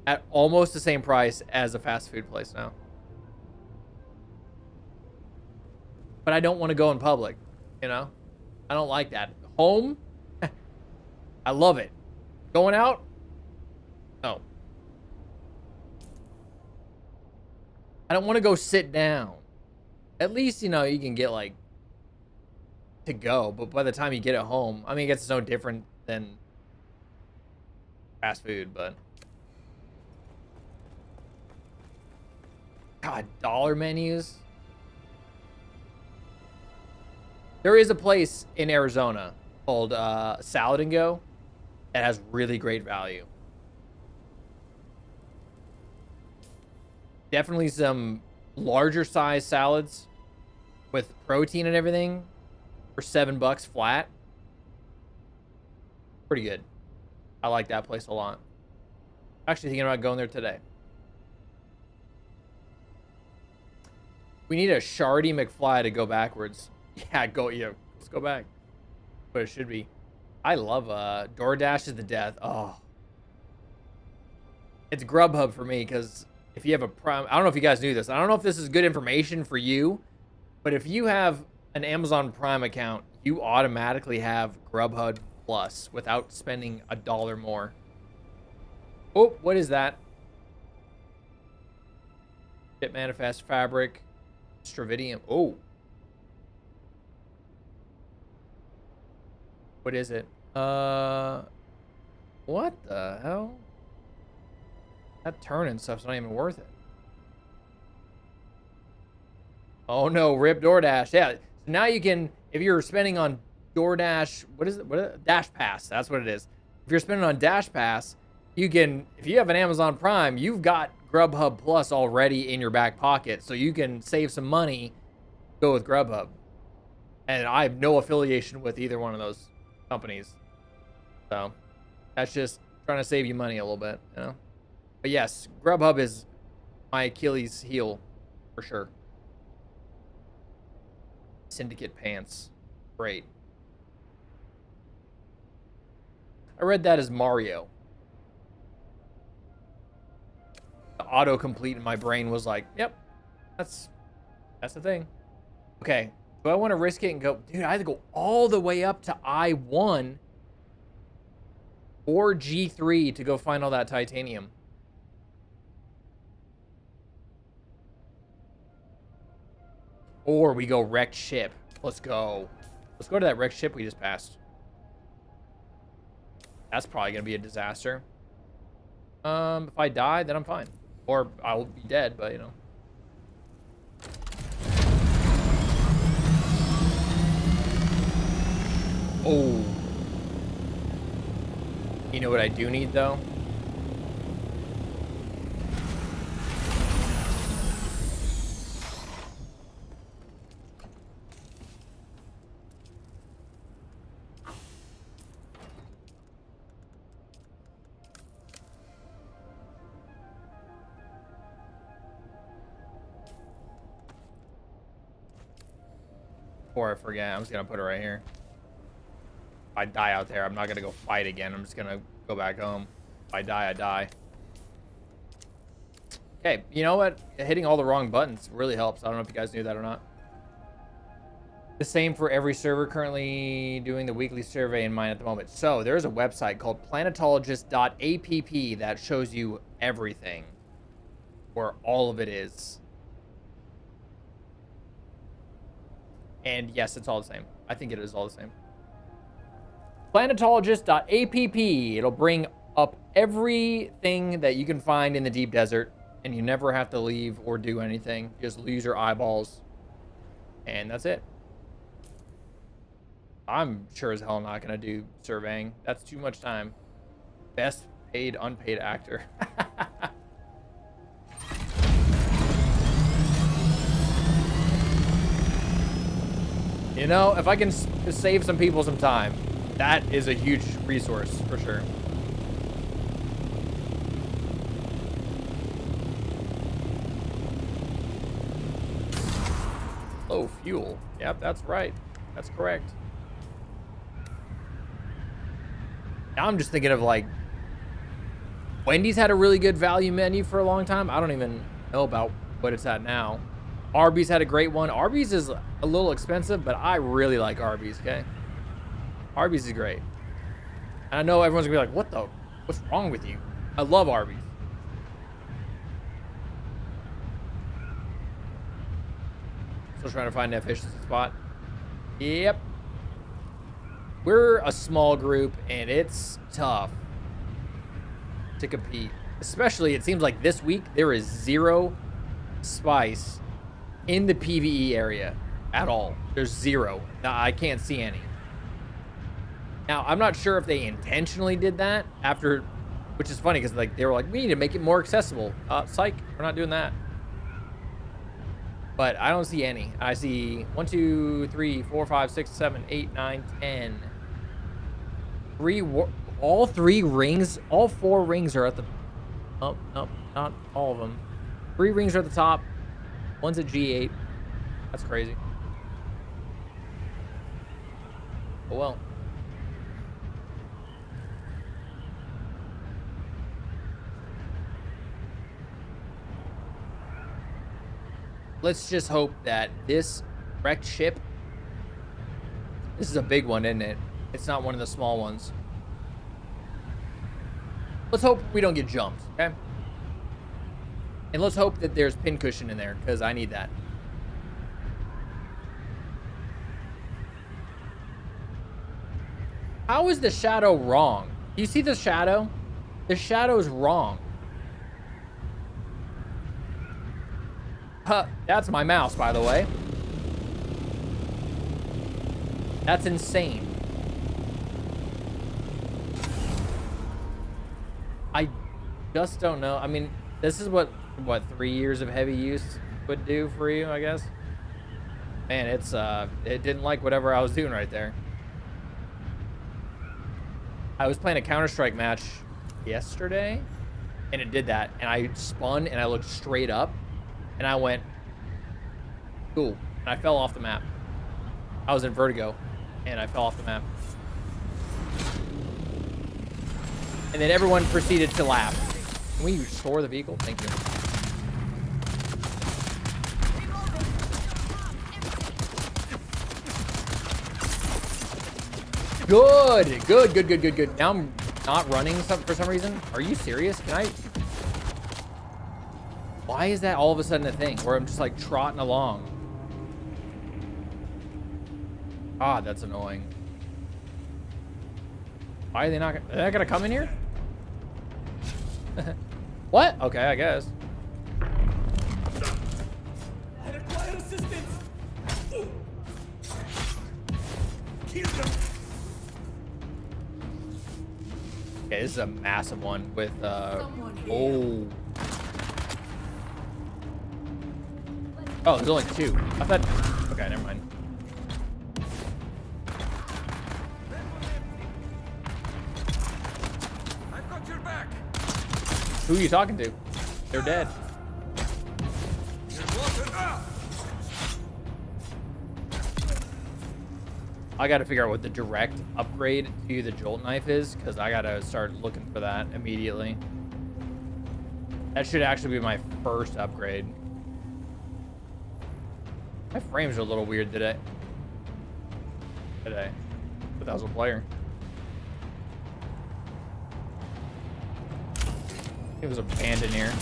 at almost the same price as a fast food place now. But I don't want to go in public, you know? I don't like that. Home, I love it. Going out, no. I don't want to go sit down. At least, you know, you can get like to go, but by the time you get it home, I mean, it gets no different than fast food, but God, dollar menus. There is a place in Arizona called Salad and Go that has really great value. Definitely some larger size salads with protein and everything for $7 flat. Pretty good. I like that place a lot. Actually thinking about going there today. We need a Shardy McFly to go backwards. Yeah, let's go back. But it should be. I love DoorDash is the death. Oh. It's Grubhub for me, because if you have a Prime, I don't know if you guys knew this. I don't know if this is good information for you, but if you have an Amazon Prime account, you automatically have Grubhub Plus without spending $1 more. Oh, what is that? Ship Manifest Fabric, Stravidium. Oh. What is it? What the hell? That turning stuff's not even worth it. Oh no, rip DoorDash. Yeah, so now you can, if you're spending on DoorDash, what is it? Dash Pass, that's what it is. If you're spending on Dash Pass, you can, if you have an Amazon Prime, you've got Grubhub Plus already in your back pocket, so you can save some money, go with Grubhub. And I have no affiliation with either one of those companies. So that's just trying to save you money a little bit, you know? But yes, Grubhub is my Achilles heel for sure. Syndicate pants. Great. I read that as Mario. The autocomplete in my brain was like, yep, that's the thing. Okay, do I want to risk it and go, dude, I have to go all the way up to I-1 or G3 to go find all that titanium. Or we go wrecked ship. Let's go. Let's go to that wrecked ship we just passed. That's probably going to be a disaster. If I die, then I'm fine. Or I'll be dead, but you know. Oh. You know what I do need, though? Before I forget, I'm just gonna put it right here. If I die out there, I'm not gonna go fight again. I'm just gonna go back home. If I die, I die. Okay, you know what? Hitting all the wrong buttons really helps. I don't know if you guys knew that or not. The same for every server, currently doing the weekly survey in mine at the moment. So there's a website called planetologist.app that shows you everything, where all of it is. And yes, it's all the same. I think it is all the same. Planetologist.app. It'll bring up everything that you can find in the deep desert, and you never have to leave or do anything. Just lose your eyeballs, and that's it. I'm sure as hell not gonna do surveying. That's too much time. Best paid unpaid actor. You know, if I can save some people some time, that is a huge resource for sure. Low fuel. Yep, that's right. That's correct. Now I'm just thinking of like, Wendy's had a really good value menu for a long time. I don't even know about what it's at now. Arby's had a great one. Arby's is a little expensive, but I really like Arby's, okay? Arby's is great. And I know everyone's gonna be like, what's wrong with you? I love Arby's. Still trying to find an efficiency spot. Yep. We're a small group, and it's tough to compete. Especially, it seems like this week, there is 0 spice in the PvE area at all. There's 0. I can't see any. Now, I'm not sure if they intentionally did that after, which is funny because like they were like, we need to make it more accessible. Psych, we're not doing that. But I don't see any. I see 1, 2, 3, 4, 5, 6, 7, 8, 9, 10. All 3 rings, all 4 rings are at the, oh, no, not all of them. 3 rings are at the top. One's at G8. That's crazy. Oh well. Let's just hope that this wrecked ship This is a big one, isn't it? It's not one of the small ones. Let's hope we don't get jumped, okay? And let's hope that there's pincushion in there, because I need that. How is the shadow wrong? Do you see the shadow? The shadow is wrong. Huh, that's my mouse, by the way. That's insane. I just don't know. I mean, this is what 3 years of heavy use would do for you, I guess. Man, it didn't like whatever I was doing right there. I was playing a Counter-Strike match yesterday, and it did that, and I spun, and I looked straight up, and I went, cool, and I fell off the map. I was in vertigo, and I fell off the map. And then everyone proceeded to laugh. Can we restore the vehicle? Thank you. Good. Now I'm not running for some reason. Are you serious? Can I? Why is that all of a sudden a thing where I'm just like trotting along? Ah, that's annoying. Why are they not gonna come in here? What? Okay, I guess. I require assistance. Kill them. Okay, this is a massive one with oh, there's only 2. I thought. Okay, never mind. I've got your back. Who are you talking to? They're dead. Your water. I gotta figure out what the direct upgrade to the jolt knife is, because I gotta start looking for that immediately. That should actually be my first upgrade. My frames are a little weird today. But that was a player. It was abandoned here.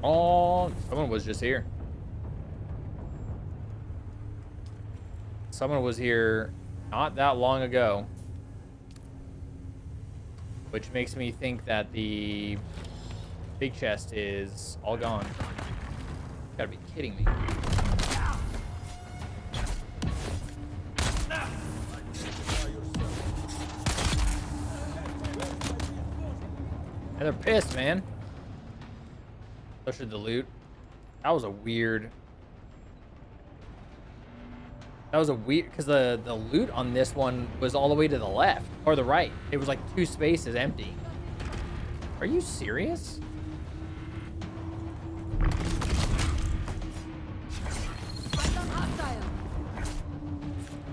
Oh, someone was just here. Someone was here not that long ago. Which makes me think that the big chest is all gone. You gotta be kidding me. And they're pissed, man. So should the loot. That was a weird... That was a weird... Because the loot on this one was all the way to the left. Or the right. It was like 2 spaces empty. Are you serious? Right on hostile.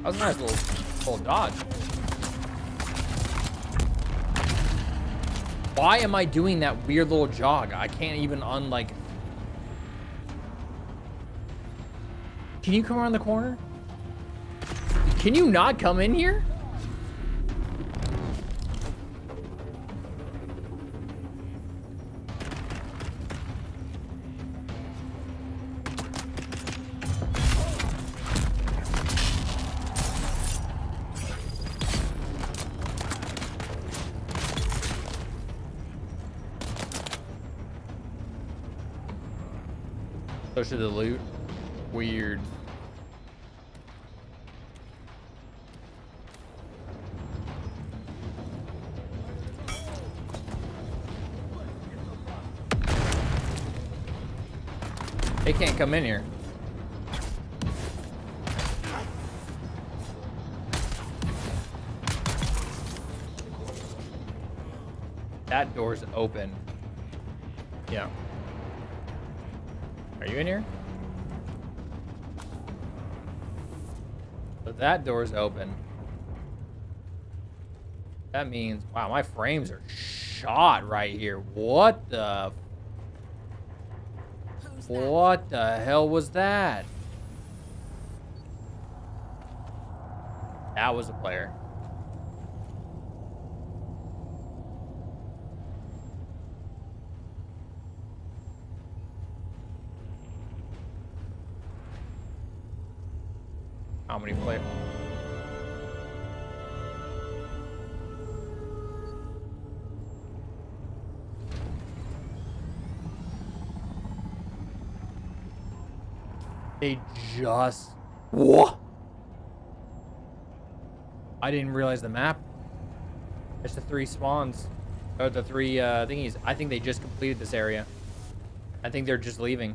That was a nice little dodge. Why am I doing that weird little jog? I can't even unlike... Can you come around the corner? Can you not come in here? So should the loot. Weird. They can't come in here. That door's open. Yeah. Are you in here? So that door's open. That means, wow, my frames are shot right here. What the... What the hell was that? That was a player. How many players? They just... What? I didn't realize the map. It's the 3 spawns. Or the 3 thingies. I think they just completed this area. I think they're just leaving.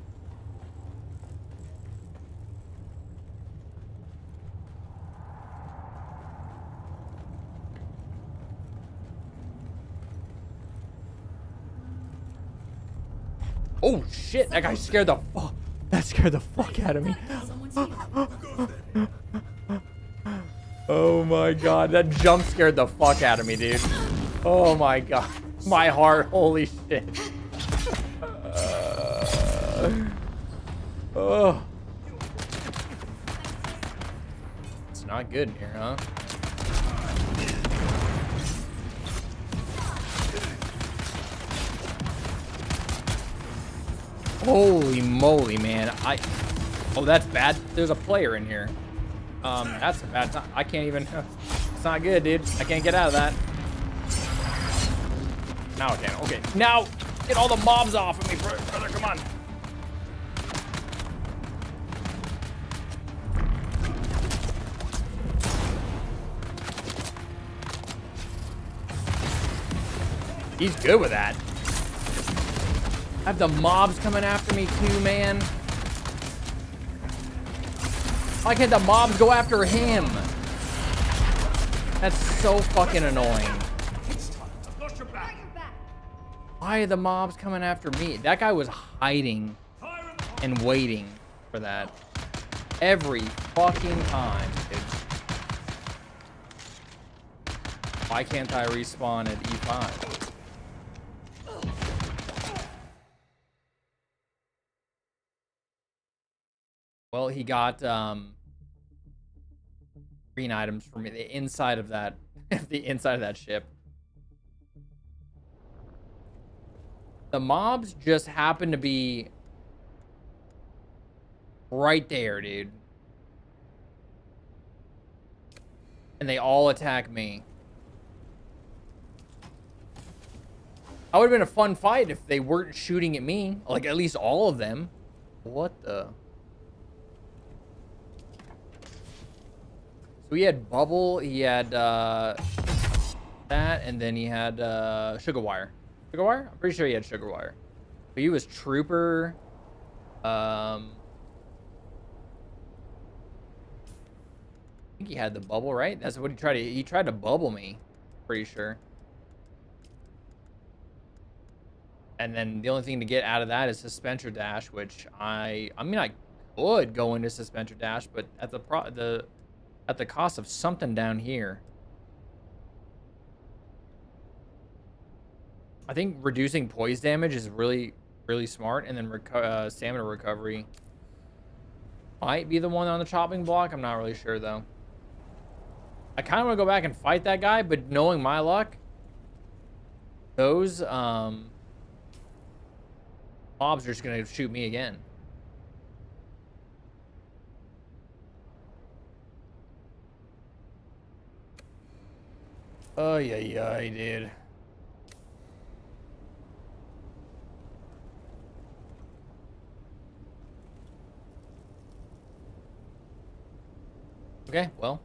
Oh shit! That guy scared the fuck. That scared the fuck out of me. Oh my god, that jump scared the fuck out of me, dude. Oh my god, my heart. Holy shit. Oh, it's not good in here, huh? Holy moly, man. Oh, that's bad. There's a player in here. That's a bad time. I can't even... It's not good, dude. I can't get out of that. Now I can. Okay. Now, get all the mobs off of me, brother. Come on. He's good with that. I have the mobs coming after me too, man. Why can't the mobs go after him? That's so fucking annoying. Why are the mobs coming after me? That guy was hiding and waiting for that every fucking time, dude. Why can't I respawn at E5? Well, he got green items for me. The inside of that, the inside of that ship. The mobs just happen to be right there, dude. And they all attack me. That would have been a fun fight if they weren't shooting at me. Like, at least all of them. What the... So he had bubble, he had that, and then he had sugar wire. Sugar wire? I'm pretty sure he had sugar wire. But he was trooper. I think he had the bubble, right? That's what he tried to bubble me. Pretty sure. And then the only thing to get out of that is suspension dash, which I mean I could go into suspension dash, but at the cost of something down here. I think reducing poise damage is really, really smart, and then stamina recovery might be the one on the chopping block. I'm not really sure, though. I kind of want to go back and fight that guy, but knowing my luck, those mobs are just going to shoot me again. Oh, yeah, dude. Okay, well.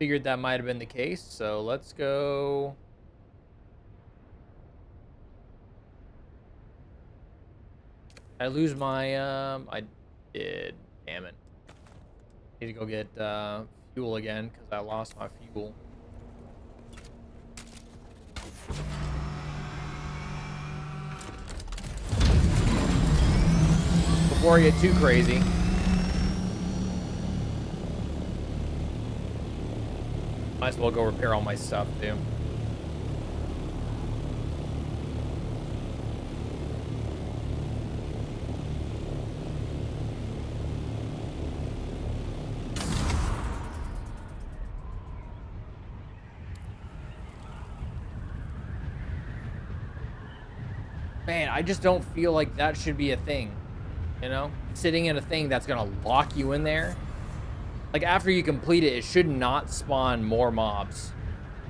Figured that might have been the case, so let's go. I lose my, I did, damn it. Need to go get, fuel again, because I lost my fuel. Before I get too crazy. Might as well go repair all my stuff, too. Man, I just don't feel like that should be a thing. You know? Sitting in a thing that's gonna lock you in there. Like, after you complete it, it should not spawn more mobs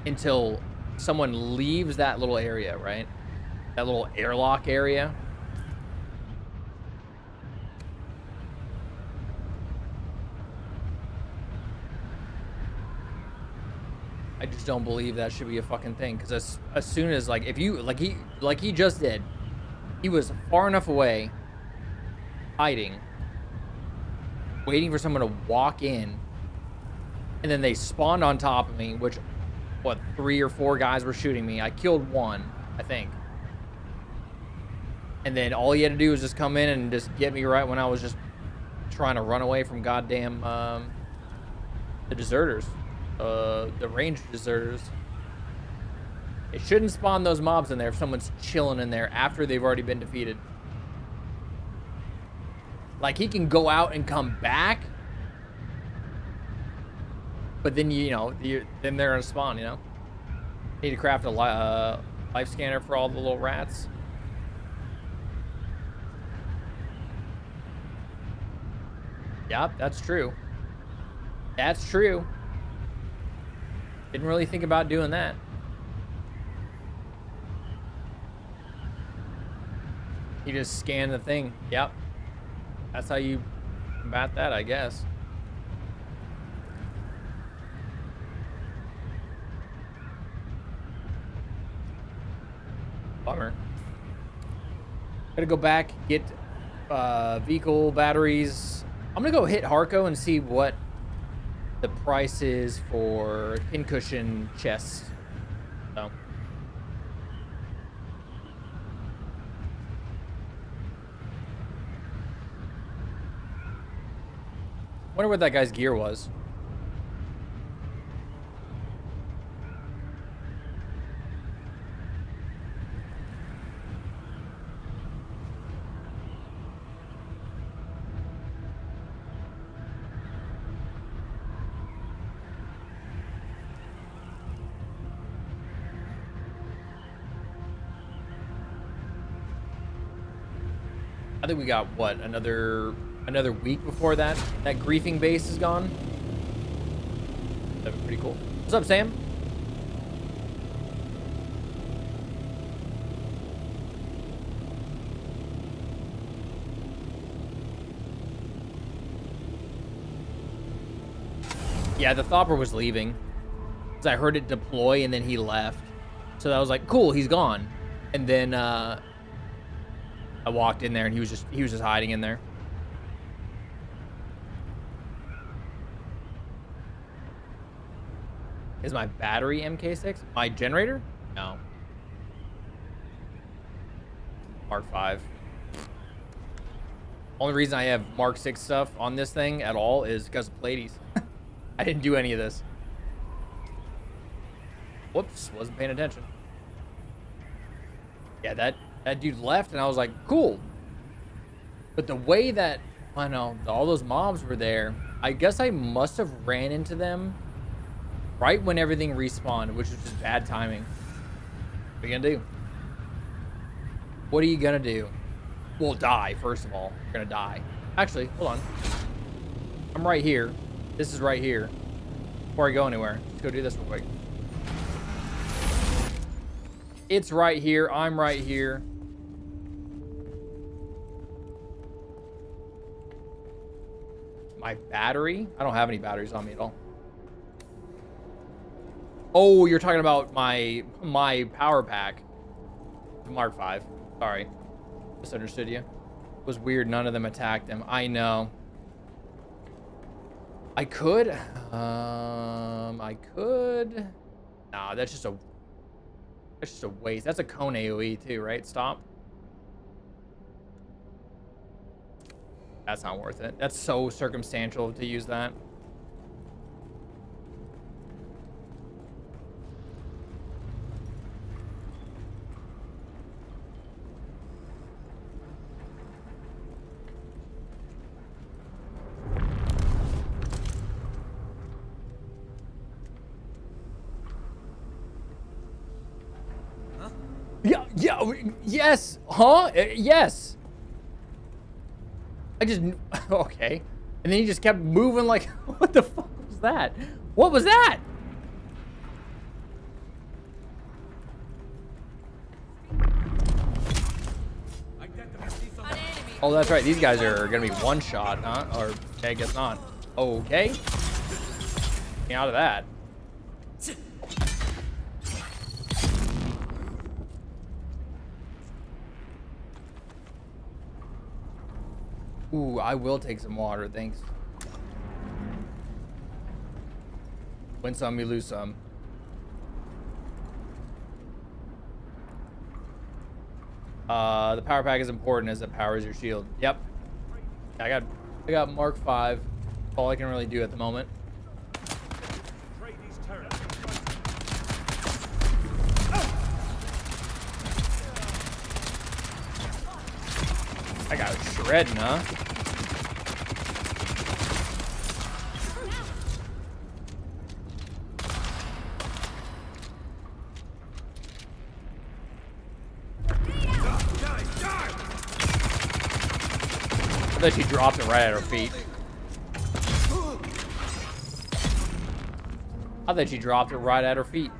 until someone leaves that little area, right? That little airlock area. I just don't believe that should be a fucking thing. Because as soon as, like, if you, like he just did, he was far enough away, hiding, waiting for someone to walk in, and then they spawned on top of me, which, what, 3 or 4 guys were shooting me. I killed one, I think. And then all he had to do was just come in and just get me right when I was just trying to run away from goddamn the deserters. The ranged deserters. It shouldn't spawn those mobs in there if someone's chilling in there after they've already been defeated. Like, he can go out and come back, but then, you know, then they're gonna spawn, you know? Need to craft a life scanner for all the little rats. Yep, that's true. That's true. Didn't really think about doing that. You just scan the thing. Yep. That's how you combat that, I guess. Bummer. Gotta go back, get vehicle batteries. I'm gonna go hit Harco and see what the price is for pincushion chests. So. Wonder what that guy's gear was. I think we got, what, another week before that griefing base is gone. That'd be pretty cool. What's up, Sam? Yeah, the Thopper was leaving. Because I heard it deploy and then he left. So I was like, cool, he's gone. And then I walked in there and he was just hiding in there. Is my battery MK6? My generator? No. Mark 5. Only reason I have Mark 6 stuff on this thing at all is because of Pleiades. I didn't do any of this. Whoops, wasn't paying attention. Yeah, that dude left and I was like, cool. But the way that, I know, all those mobs were there, I guess I must have ran into them right when everything respawned, which was just bad timing. What are you gonna do? What are you gonna do? We'll die, first of all. We're gonna die. Actually, hold on. I'm right here. This is right here. Before I go anywhere, let's go do this real quick. It's right here. I'm right here. My battery? I don't have any batteries on me at all. Oh, you're talking about my power pack. Mark 5. Sorry. Misunderstood you. It was weird. None of them attacked him. I know. I could. I could. Nah, that's just a waste. That's a cone AoE too, right? Stop. That's not worth it. That's so circumstantial to use that. Yeah, yeah, yes, huh? Yes. I just, okay. And then he just kept moving like, what the fuck was that? What was that? Oh, that's right. These guys are gonna be one shot, huh? Or, okay, I guess not. Okay. Get out of that. Ooh, I will take some water, thanks. Win some, you lose some. The power pack is important as it powers your shield. Yep. I got Mark 5. All I can really do at the moment. I got shredding, huh? I bet she dropped it right at her feet. I bet she dropped it right at her feet.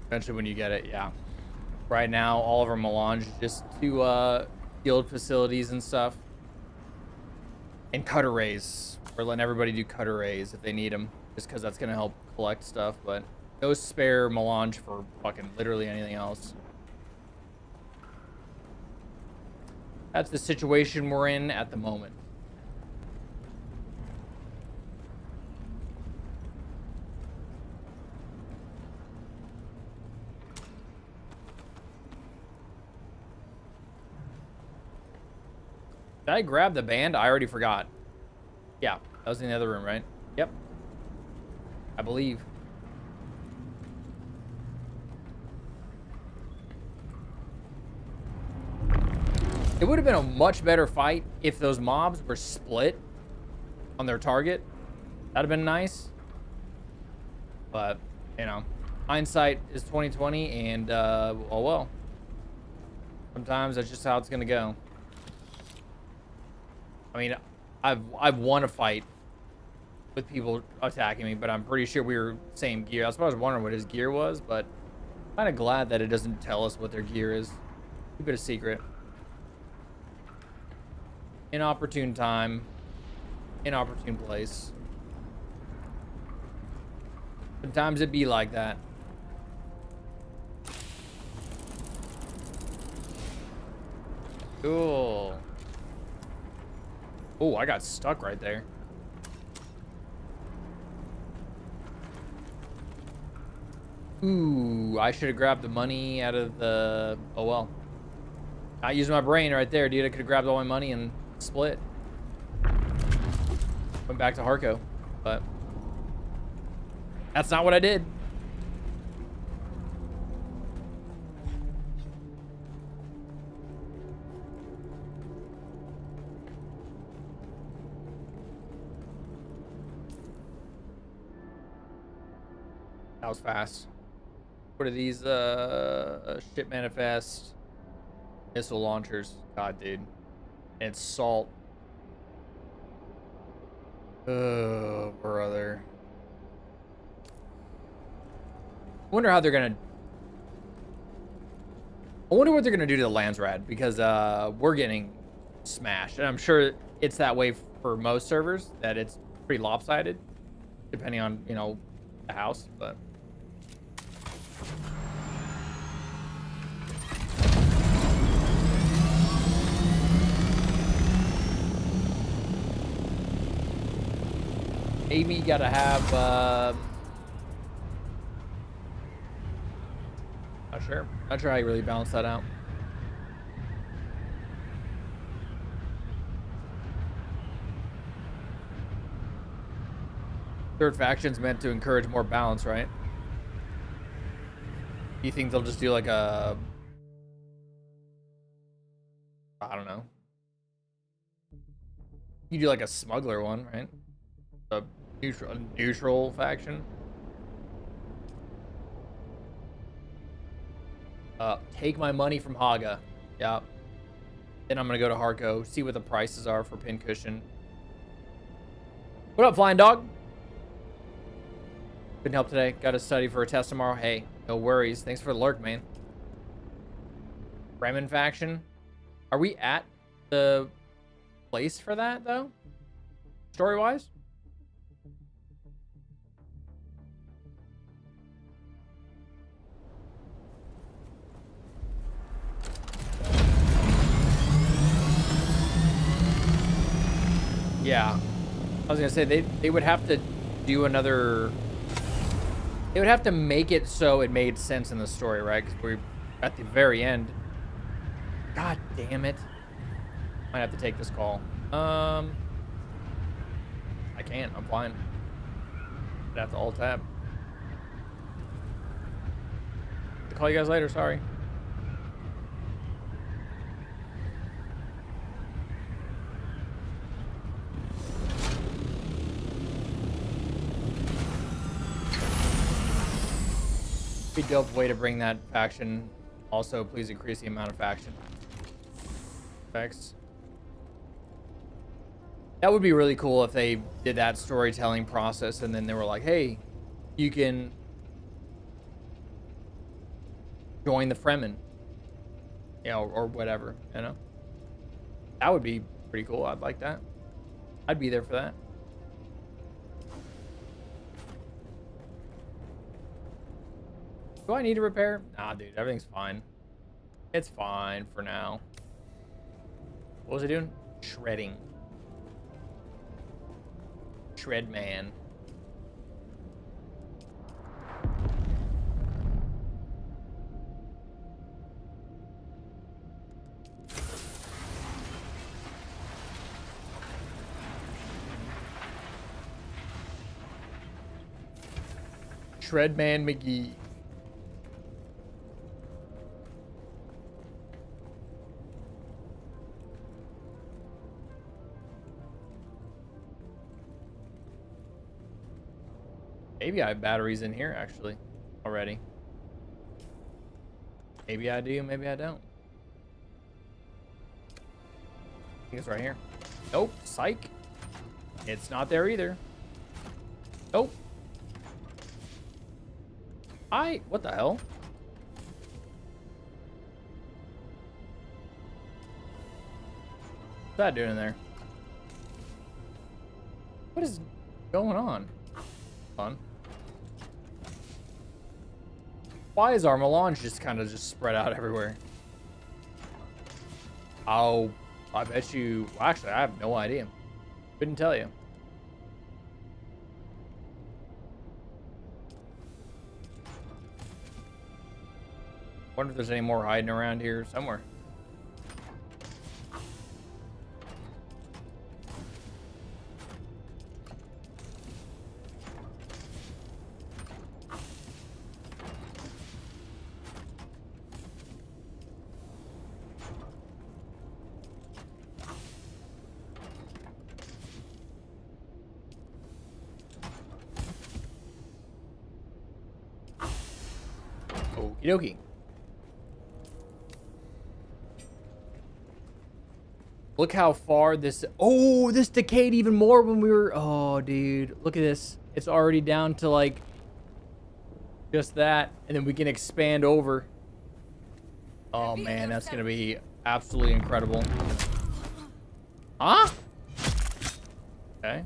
Eventually when you get it, yeah. Right now, all of our melange is just to field facilities and stuff. And cut arrays. We're letting everybody do cut arrays if they need them. Just because that's going to help collect stuff. But no spare melange for fucking literally anything else. That's the situation we're in at the moment. Did I grab the band? I already forgot. Yeah, that was in the other room, right? Yep. I believe. It would have been a much better fight if those mobs were split on their target. That'd have been nice. But, you know, hindsight is 2020 and oh well. Sometimes that's just how it's gonna go. I mean, I've won a fight with people attacking me, but I'm pretty sure we were same gear. I was wondering what his gear was, but I'm kind of glad that it doesn't tell us what their gear is. Keep it a secret. Inopportune time, inopportune place. Sometimes it be like that. Cool. Oh, I got stuck right there. Ooh, I should have grabbed the money out of the... Oh, well. Not using my brain right there, dude. I could have grabbed all my money and split. Went back to Harco, but... That's not what I did. That was fast. What are these? Ship manifest. Missile launchers. God, dude. And salt. Oh, brother. I wonder how they're gonna... I wonder what they're gonna do to the Landsrad, because we're getting smashed. And I'm sure it's that way for most servers, that it's pretty lopsided, depending on, you know, the house, but... Amy gotta have, not sure how you really balance that out. Third faction's meant to encourage more balance, right? You think they'll just do like a... I don't know. You do like a smuggler one, right? A neutral faction. Take my money from Haga. Yep. Then I'm gonna go to Harco, see what the prices are for pincushion. What up, Flying Dog? Couldn't help today. Got to study for a test tomorrow. Hey, no worries. Thanks for the lurk, man. Fremen faction. Are we at the place for that, though? Story-wise? Yeah. I was gonna say they would have to do another. They would have to make it so it made sense in the story, right? Because we're at the very end. God damn it! Might have to take this call. I can't. I'm fine. I'd have to alt tab. I'll call you guys later. Sorry. Be dope way to bring that faction. Also, please increase the amount of faction. Thanks. That would be really cool if they did that storytelling process and then they were like, hey, you can join the Fremen. You know, or whatever, you know? That would be pretty cool. I'd like that. I'd be there for that. Do I need to repair? Nah, dude, everything's fine. It's fine for now. What was I doing? Shredding. Shred man. Shred man McGee. Maybe I have batteries in here, actually, already. Maybe I do, maybe I don't. I think it's right here. Nope, psych. It's not there either. Nope. What the hell? What's that doing in there? What is going on? Fun. Why is our melange just kind of just spread out everywhere? Oh, I bet you. Well, actually, I have no idea. Couldn't tell you. Wonder if there's any more hiding around here somewhere. Okie dokie. Look how far this... Oh, this decayed even more when we were... Oh, dude. Look at this. It's already down to, like, just that. And then we can expand over. Oh, man. That's going to be absolutely incredible. Huh? Okay.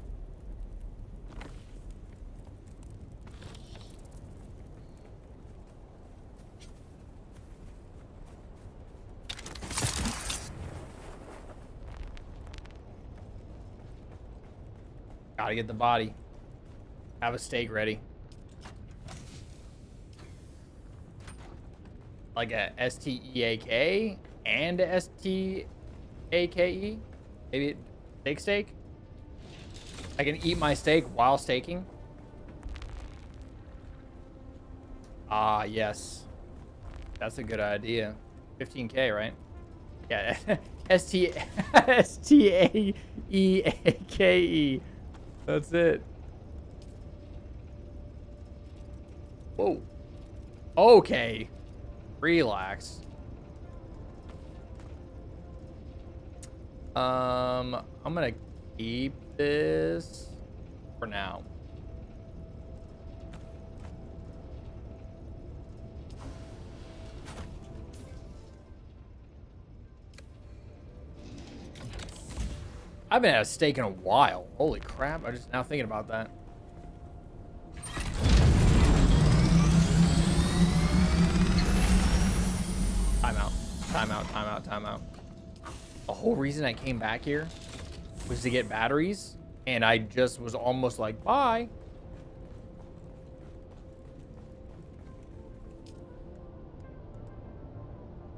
Gotta get the body. Have a steak ready. Like a S-T-E-A-K and a S-T-A-K-E? Maybe steak? I can eat my steak while staking? Ah, yes. That's a good idea. 15K, right? Yeah, Staeake. That's it. Whoa. Okay. Relax. I'm gonna keep this for now. I haven't had a steak in a while. Holy crap, I'm just now thinking about that. Timeout. Timeout, timeout, timeout. The whole reason I came back here was to get batteries, and I just was almost like, bye.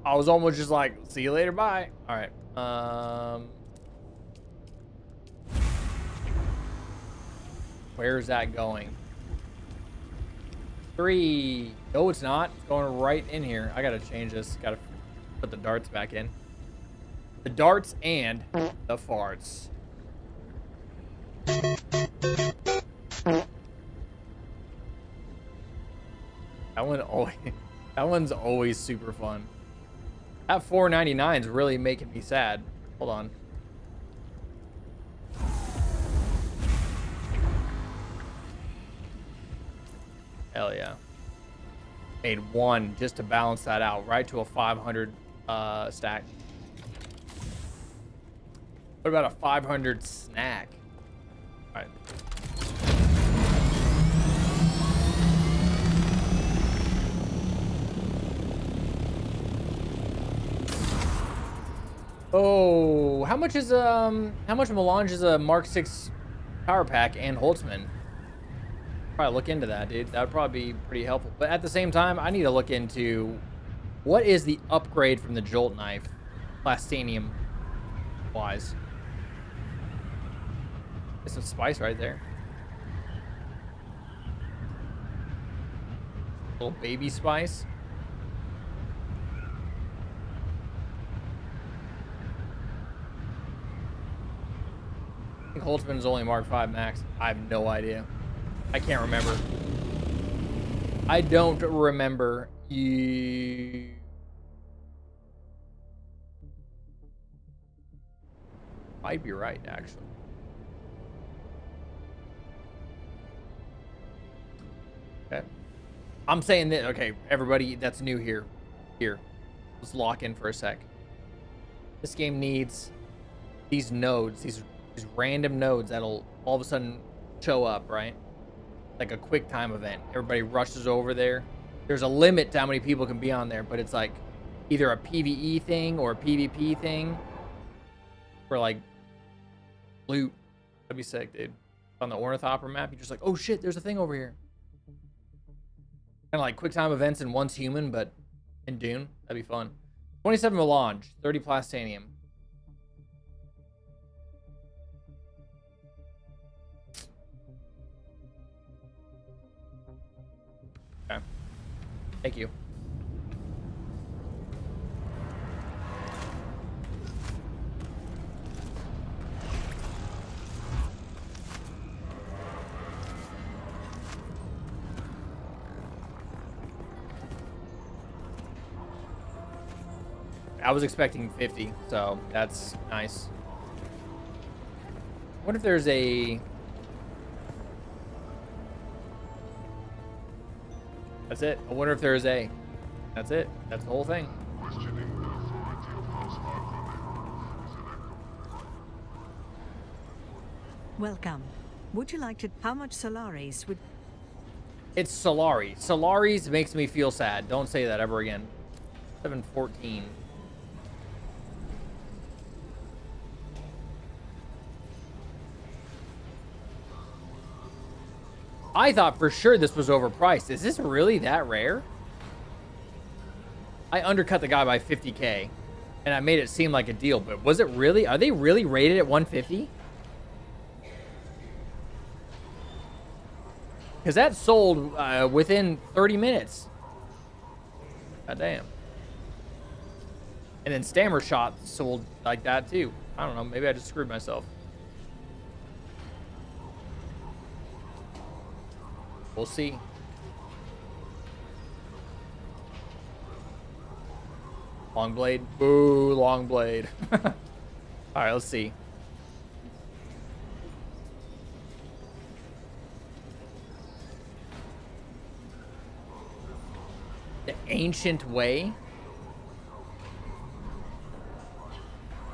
I was almost just like, see you later, bye. All right. Where's that going? 3. No, it's not. It's going right in here. I gotta change this. Gotta put the darts back in. The darts and the farts. That one's always super fun. That 4.99 is really making me sad. Hold on. Hell yeah. Made 1 just to balance that out, right to a 500 stack. What about a 500 snack? All right. Oh, how much melange is a Mark 6 power pack and Holtzman? Probably look into that, dude. That would probably be pretty helpful. But at the same time, I need to look into what is the upgrade from the Jolt knife, plastinium wise. There's some spice right there. Little baby spice. I think Holtzman is only Mark 5 Max. I have no idea. I can't remember. I don't remember. You might be right, actually. Okay. I'm saying that, okay, everybody that's new here, let's lock in for a sec. This game needs these nodes, these random nodes that'll all of a sudden show up, right? Like a quick time event. Everybody rushes over there. There's a limit to how many people can be on there, but it's like either a PvE thing or a PvP thing for like loot. That'd be sick, dude. On the Ornithopter map, you're just like, oh shit, there's a thing over here. Kind of like quick time events in Once Human, but in Dune. That'd be fun. 27 melange, 30 plastanium. Okay. Thank you. I was expecting 50, so that's nice. What if there's a... That's it. I wonder if there's a... That's it. That's the whole thing. Welcome. Would you like to... How much Solaris would... It's Solari. Solaris makes me feel sad. Don't say that ever again. 714. I thought for sure this was overpriced. Is this really that rare? I undercut the guy by 50K and I made it seem like a deal, but was it really? Are they really rated at 150? Because that sold within 30 minutes. God damn. And then stammer shot sold like that too. I don't know. Maybe I just screwed myself. We'll see. Long blade. Boo, long blade. All right, let's see. The ancient way.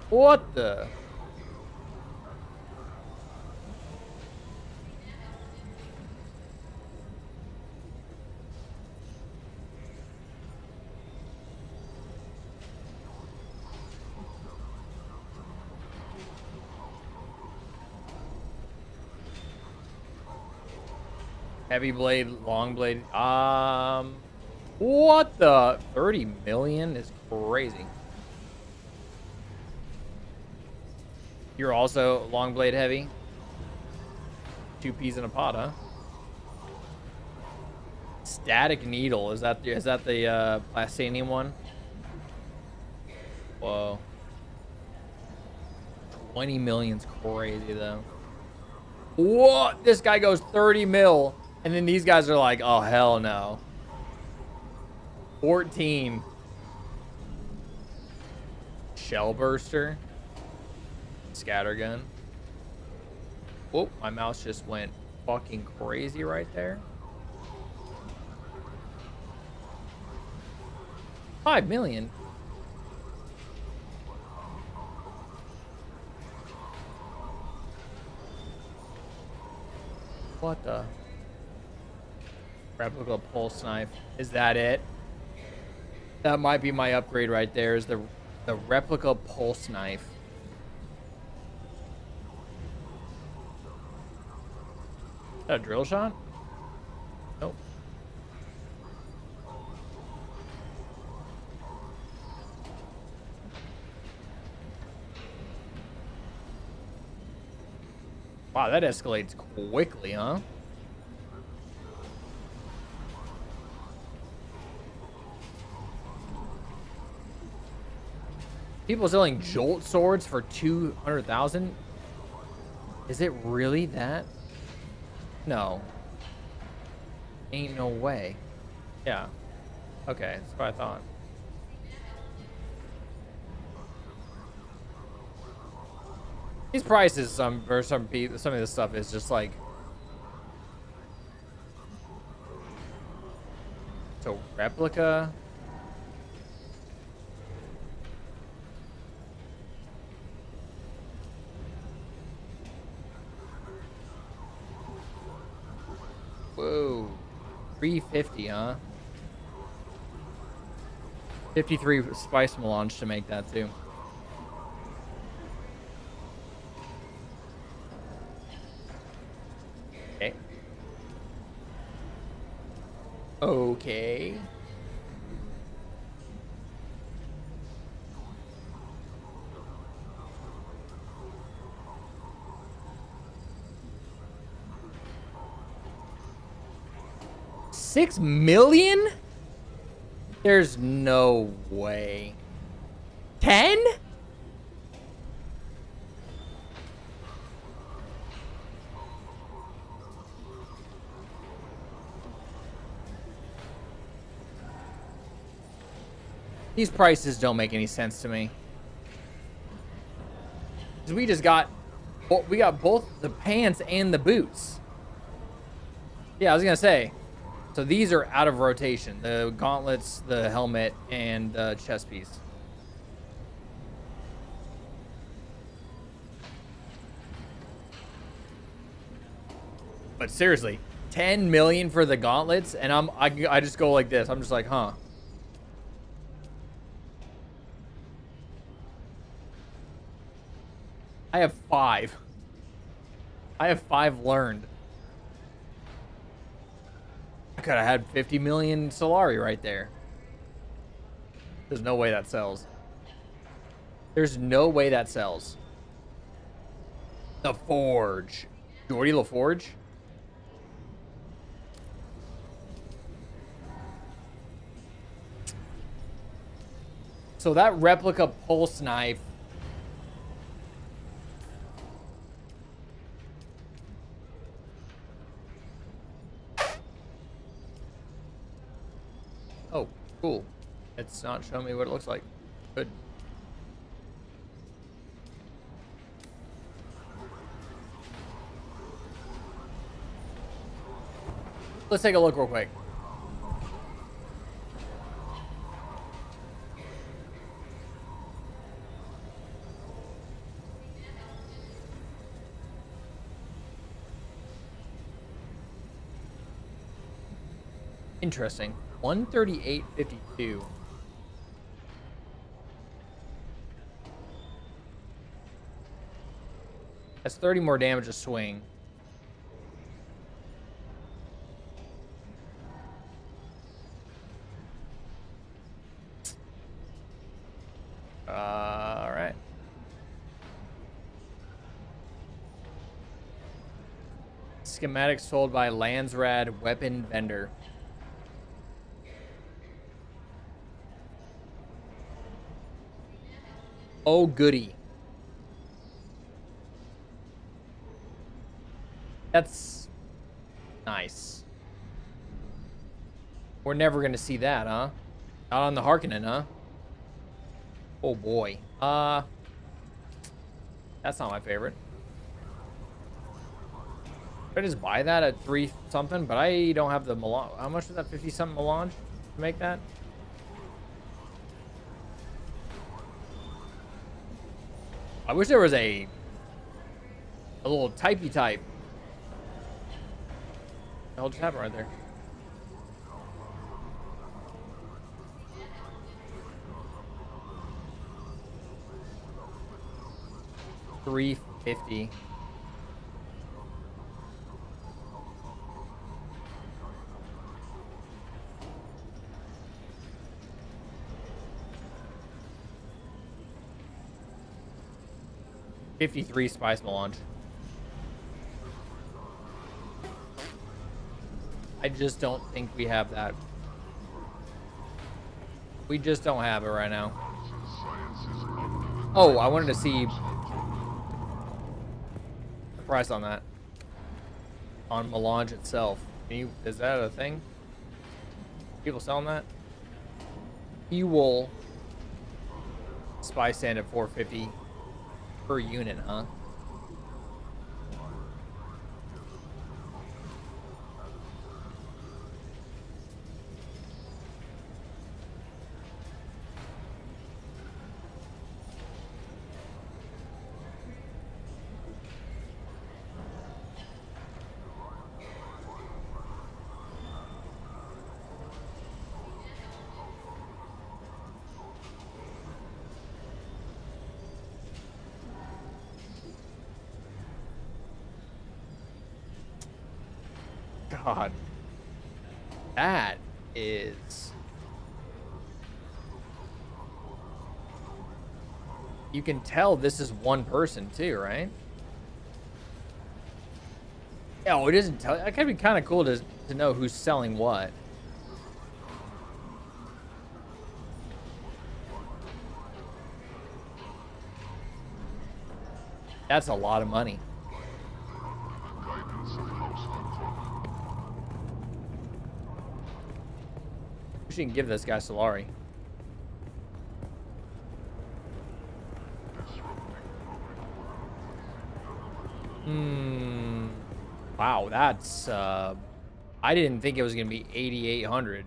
What the? Heavy blade, long blade. What the? 30 million is crazy. You're also long blade heavy. 2 peas in a pot, huh? Static needle. Is that the plastinium one? Whoa. 20 million's crazy though. What? This guy goes 30 mil. And then these guys are like, oh, hell no. 14. Shell burster. Scattergun. Whoop, my mouse just went fucking crazy right there. 5 million. What the? Replica pulse knife. Is that it? That might be my upgrade right there. Is the replica pulse knife. Is that a drill shot? Nope. Wow, that escalates quickly, huh? People selling jolt swords for 200,000? Is it really that? No. Ain't no way. Yeah. Okay, that's what I thought. These prices, for some people, some of this stuff is just like. So replica. Whoa. 350, huh? 53 spice melange to make that too. Okay. Okay. $6 million? There's no way. 10? These prices don't make any sense to me. 'Cause we just got, we got both the pants and the boots. Yeah, I was gonna say. So these are out of rotation. The gauntlets, the helmet, and the chest piece. But seriously, 10 million for the gauntlets, and I just go like this. I'm just like, huh. I have 5. I have 5 learned. I could have had 50 million Solari right there. There's no way that sells. There's no way that sells. The Forge. Jordy LaForge? So that replica pulse knife. Oh, cool. It's not showing me what it looks like. Good. Let's take a look real quick. Interesting. 138.52. That's 30 more damage a swing. All right. Schematic sold by Landsrad Weapon Vendor. Oh, goody. That's nice. We're never going to see that, huh? Not on the Harkonnen, huh? Oh, boy. That's not my favorite. I just buy that at 3 something, but I don't have the melange. How much was that? 50 something melange to make that? I wish there was a little typey type. What the hell just happened right there? $350. $53 spice melange. I just don't think we have that. We just don't have it right now. Oh, I wanted to see the price on that. On melange itself. Is that a thing? People selling that? Fuel spice stand at 450 per unit, huh? God. That is... You can tell this is one person too, right? Oh, it doesn't tell. That could be kind of cool to know who's selling what. That's a lot of money. We should give this guy Solari. Wow, that's I didn't think it was gonna be 8,800.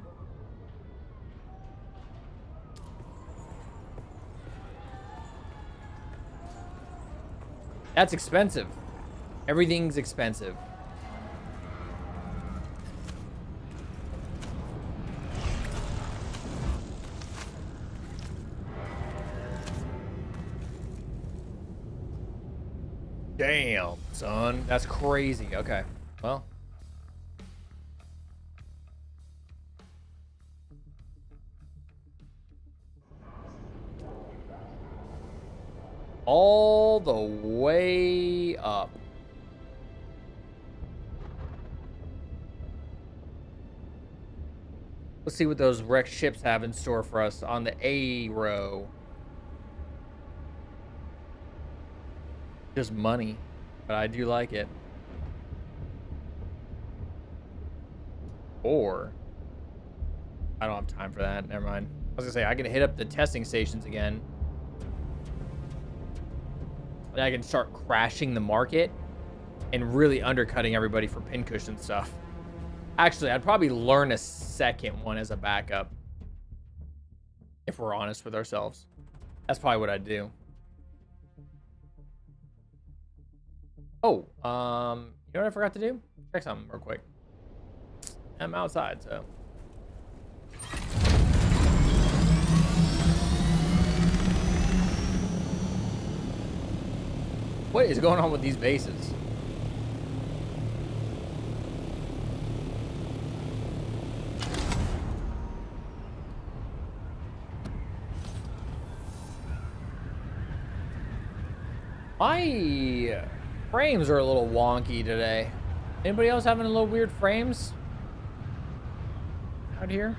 That's expensive. Everything's expensive. Damn, son. That's crazy. Okay. Well. All the way up. Let's see what those wrecked ships have in store for us on the A row. Just money, but I do like it. Or I don't have time for that. Never mind. I was gonna say I can hit up the testing stations again. And I can start crashing the market and really undercutting everybody for pincushion stuff. Actually, I'd probably learn a second one as a backup. If we're honest with ourselves. That's probably what I'd do. Oh, you know what I forgot to do? Check something real quick. I'm outside, so. What is going on with these bases? My frames are a little wonky today. Anybody else having a little weird frames out here?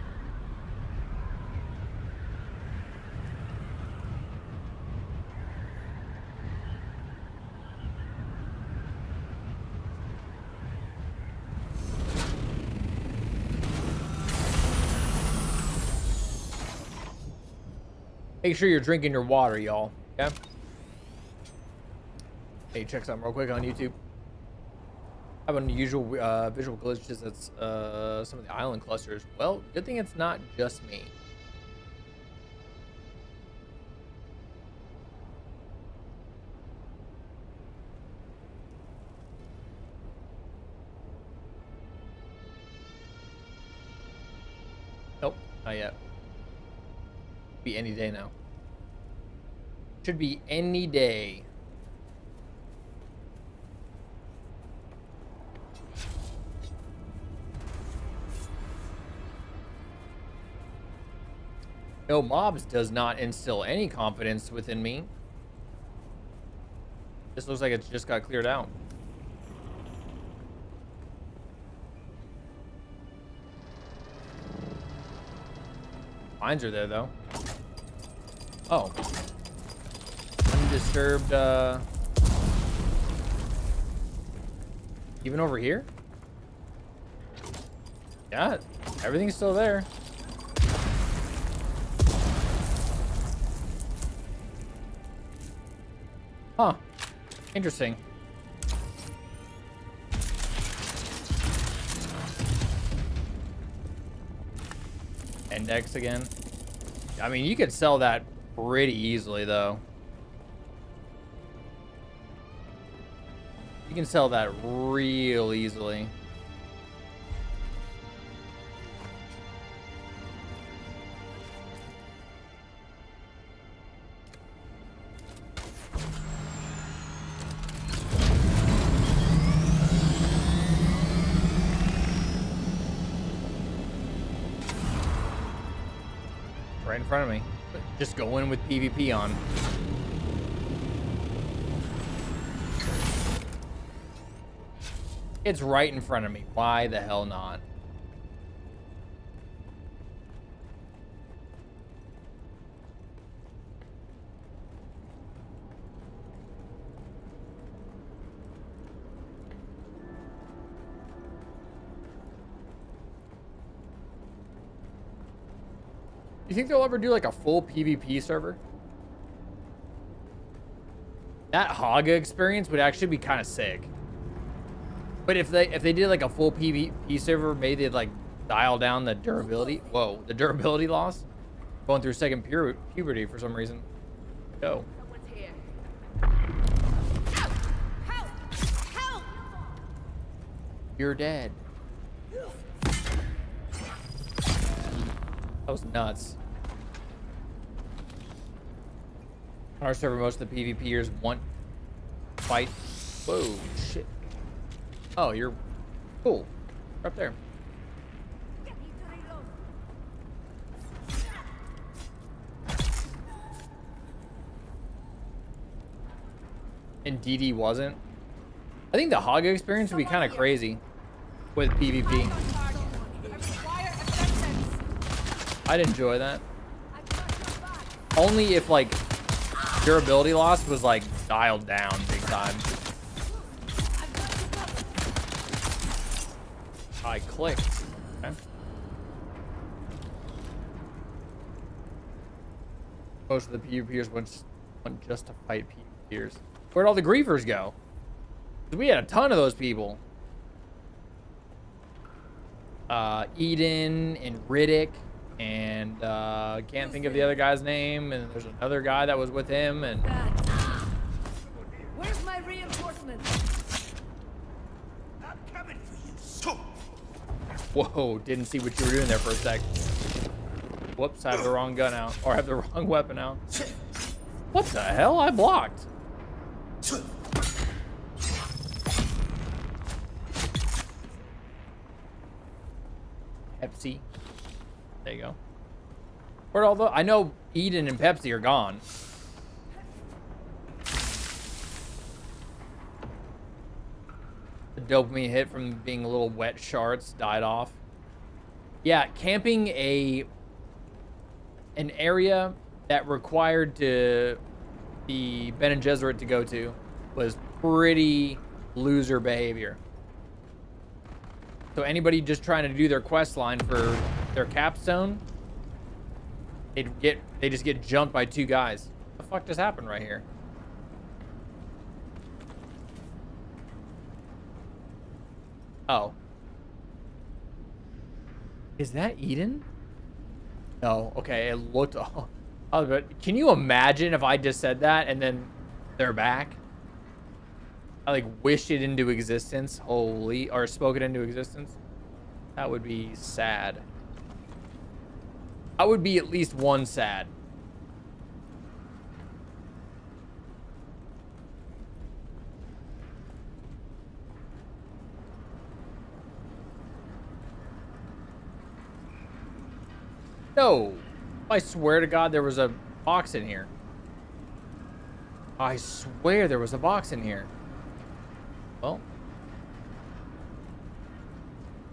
Make sure you're drinking your water, y'all. Okay? Hey, check something real quick on YouTube. I have unusual visual glitches that's some of the island clusters. Well, good thing it's not just me. Nope, not yet. Be any day now. Should be any day. No mobs does not instill any confidence within me. This looks like it's just got cleared out. Mines are there though. Oh. Undisturbed, even over here? Yeah, everything's still there. Huh. Interesting. Index again. I mean, you could sell that pretty easily, though. You can sell that real easily. Right in front of me. Just go in with PvP on. It's right in front of me. Why the hell not? You think they'll ever do like a full PvP server? That Haga experience would actually be kind of sick. But if they did like a full PvP server, maybe they'd like dial down the durability. Whoa, the durability loss. Going through second puberty for some reason. Go. Someone's here. Help! Help! Help! You're dead. That was nuts. On our server, most of the PvPers want fight. Whoa, shit. Oh, you're cool. You're up there. And DD wasn't. I think the Haga experience would be kind of crazy with PvP. I'd enjoy that. Only if like durability loss was like dialed down big time. I clicked. Okay. Most of the PvPers went just to fight PvPers. Where'd all the griefers go? 'Cause we had a ton of those people. Eden and Riddick and can't think of the other guy's name, and there's another guy that was with him, and Where's my reinforcements? I'm coming for you. So, whoa, didn't see what you were doing there for a sec. Whoops, I have the wrong gun out, or I have the wrong weapon out. What the hell? I blocked. Pepsi. There you go. Where'd all the... I know Eden and Pepsi are gone. The dopamine hit from being a little wet shards died off. Yeah, camping an area that required the Ben and Gesserit to go to was pretty loser behavior. So anybody just trying to do their quest line for their capstone, they just get jumped by 2 guys. What the fuck just happened right here? Oh. Is that Eden? No. Okay, it looked... Oh, but can you imagine if I just said that and then they're back? I like wished it into existence. Holy... Or spoke it into existence. That would be sad. I would be at least one sad. No. I swear to God there was a box in here. I swear there was a box in here. Well.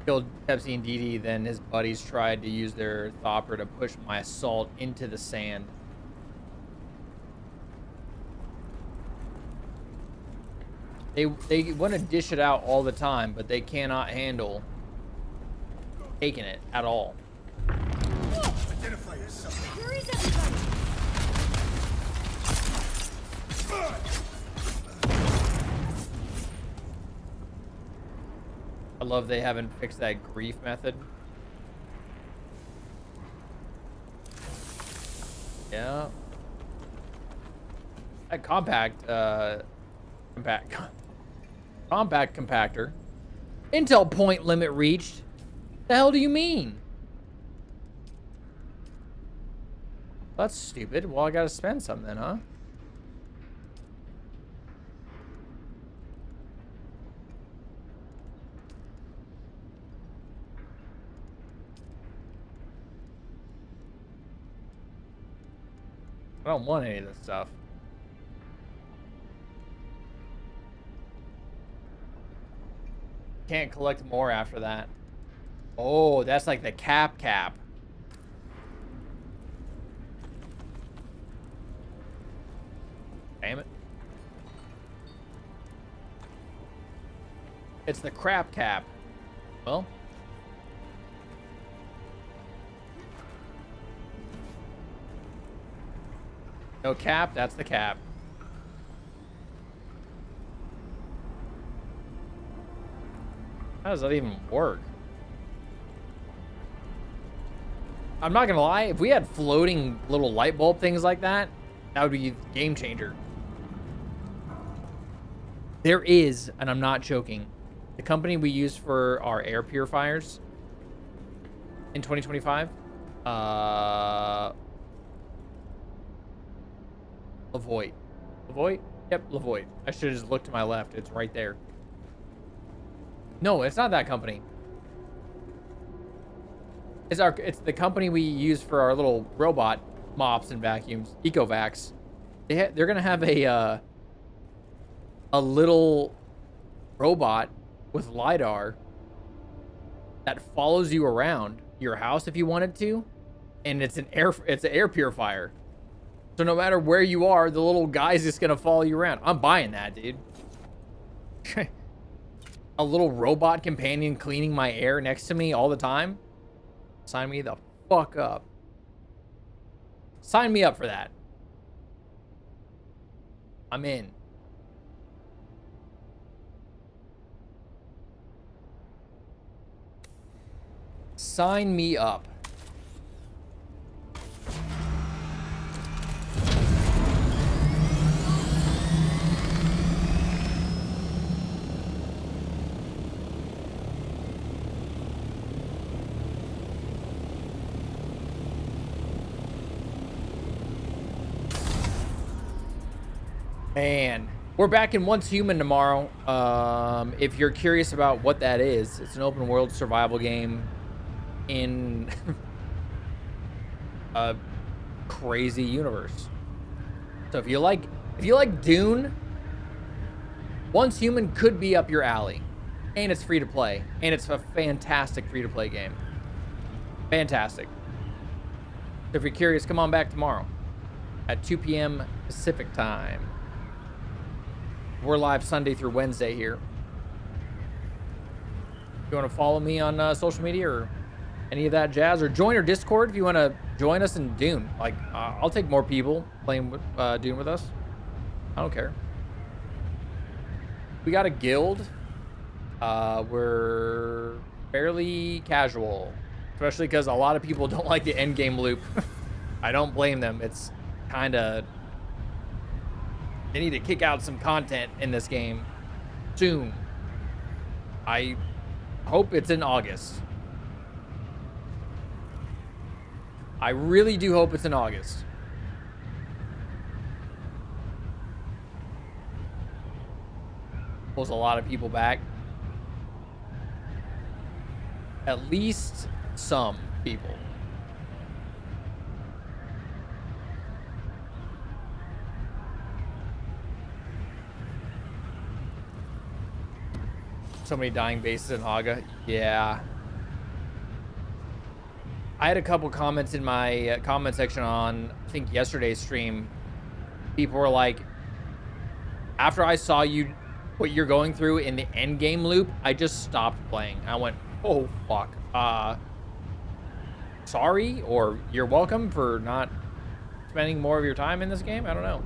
Killed Pepsi and Dee Dee, then his buddies tried to use their thopper to push my assault into the sand. They want to dish it out all the time, but they cannot handle taking it at all. identify yourself. Where is everybody? I love they haven't fixed that grief method. Yeah. That compact compactor. Intel point limit reached. The hell do you mean? That's stupid. Well, I gotta spend some then, huh? I don't want any of this stuff. Can't collect more after that. Oh, that's like the cap. Damn it. It's the crap cap. Well. No cap, that's the cap. How does that even work? I'm not gonna lie, if we had floating little light bulb things like that, that would be a game changer. There is, and I'm not joking, the company we use for our air purifiers in 2025, Lavoit. Lavoit? Yep, Lavoit. I should have just looked to my left. It's right there. No, it's not that company. It's the company we use for our little robot mops and vacuums, Ecovacs. They're gonna have a little robot with LiDAR that follows you around your house if you wanted to, and it's an air purifier. So no matter where you are, the little guy's just gonna follow you around. I'm buying that, dude. A little robot companion cleaning my air next to me all the time. Sign me the fuck up. Sign me up for that. I'm in. Sign me up. Man, we're back in Once Human tomorrow. If you're curious about what that is, it's an open world survival game in a crazy universe. So if you like Dune, Once Human could be up your alley. And it's free to play. And it's a fantastic free to play game. Fantastic. So if you're curious, come on back tomorrow at 2 p.m. Pacific time. We're live Sunday through Wednesday here. If you want to follow me on social media or any of that jazz, or join our Discord if you want to join us in Dune. Like, I'll take more people playing Dune with us. I don't care. We got a guild. We're fairly casual, especially because a lot of people don't like the end game loop. I don't blame them. It's kind of... They need to kick out some content in this game soon. I hope it's in August. I really do hope it's in August. Pulls a lot of people back. At least some people. So many dying bases in Haga. Yeah. I had a couple comments in my comment section on, I think, yesterday's stream. People were like, after I saw you, what you're going through in the end game loop, I just stopped playing. I went, oh, fuck. Sorry, or you're welcome for not spending more of your time in this game? I don't know.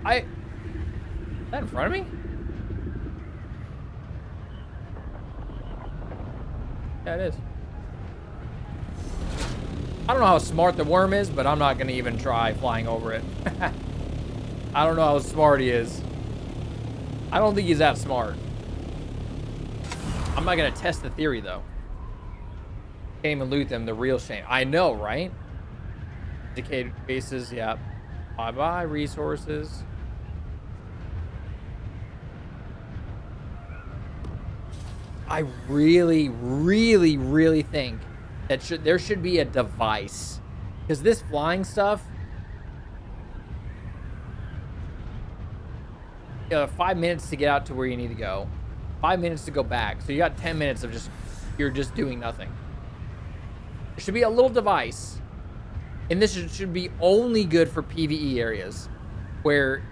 Is that in front of me? Yeah, it is. I don't know how smart the worm is, but I'm not going to even try flying over it. I don't know how smart he is. I don't think he's that smart. I'm not going to test the theory, though. Can't even loot them, the real shame. I know, right? Decayed bases, yeah. Bye-bye, resources. I really, really, really think that there should be a device. Because this flying stuff... 5 minutes to get out to where you need to go. 5 minutes to go back. So you got 10 minutes of you're just doing nothing. There should be a little device. And this should be only good for PvE areas. Where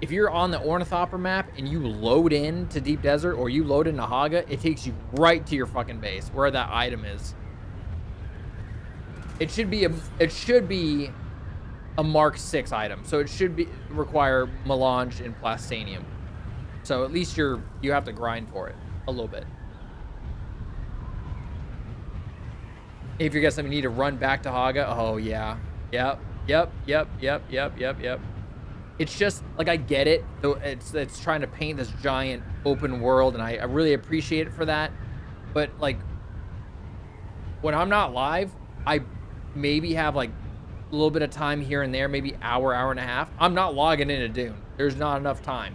if you're on the Ornithopter map and you load in to Deep Desert or you load into Haga, it takes you right to your fucking base where that item is. It should be a Mark 6 item, so it should require melange and plastanium. So at least you have to grind for it a little bit. If you're guessing we need to run back to Haga, oh yeah, yep. It's just like, I get it. It's trying to paint this giant open world, and I really appreciate it for that. But like, when I'm not live, I maybe have like a little bit of time here and there, maybe hour and a half. I'm not logging into Dune. There's not enough time.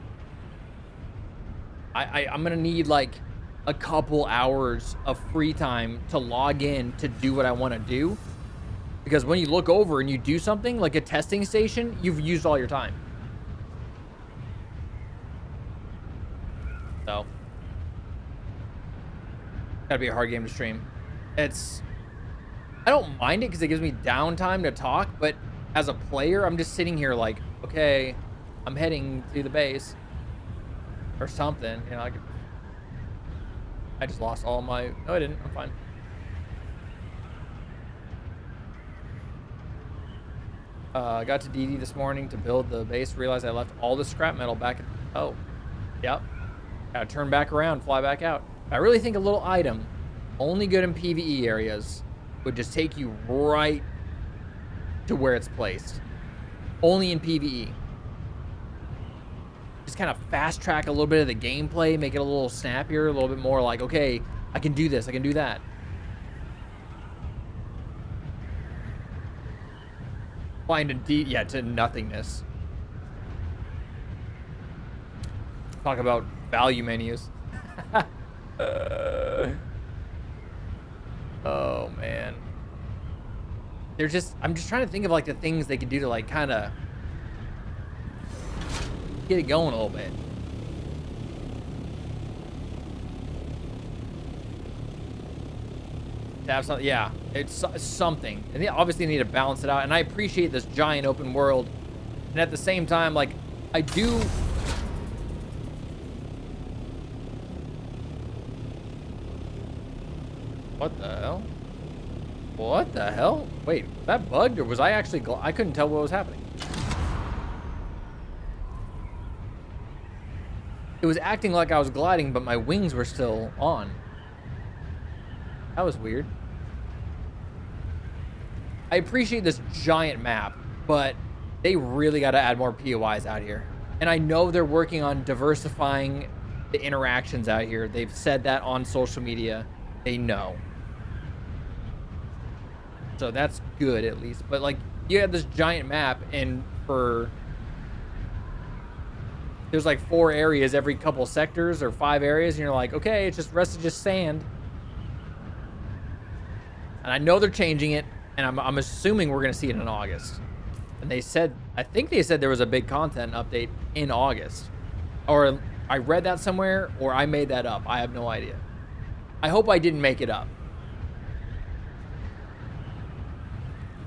I'm gonna need like a couple hours of free time to log in to do what I want to do. Because when you look over and you do something like a testing station, you've used all your time. So, gotta be a hard game to stream. I don't mind it because it gives me downtime to talk, but as a player, I'm just sitting here like, okay, I'm heading to the base or something. You know, I just lost all my. No, I didn't. I'm fine. I got to DD this morning to build the base. Realized I left all the scrap metal back. Oh, yep. Gotta turn back around, fly back out. I really think a little item, only good in PvE areas, would just take you right to where it's placed. Only in PvE. Just kind of fast track a little bit of the gameplay, make it a little snappier, a little bit more like, okay, I can do this, I can do that. Find indeed, yeah, to nothingness. Talk about value menus. Oh man. I'm just trying to think of like the things they could do to like kind of get it going a little bit. To have something, yeah, it's something. And they obviously need to balance it out. And I appreciate this giant open world. And at the same time, like, I do. What the hell? What the hell? Wait, was that bugged or was I actually I couldn't tell what was happening. It was acting like I was gliding, but my wings were still on. That was weird. I appreciate this giant map, but they really got to add more POIs out here. And I know they're working on diversifying the interactions out here. They've said that on social media. They know. So that's good at least. But like, you have this giant map and there's like 4 areas every couple sectors or 5 areas. And you're like, okay, it's just rest of just sand. And I know they're changing it, and I'm assuming we're going to see it in August. And they said, I think they said there was a big content update in August. Or I read that somewhere, or I made that up. I have no idea. I hope I didn't make it up.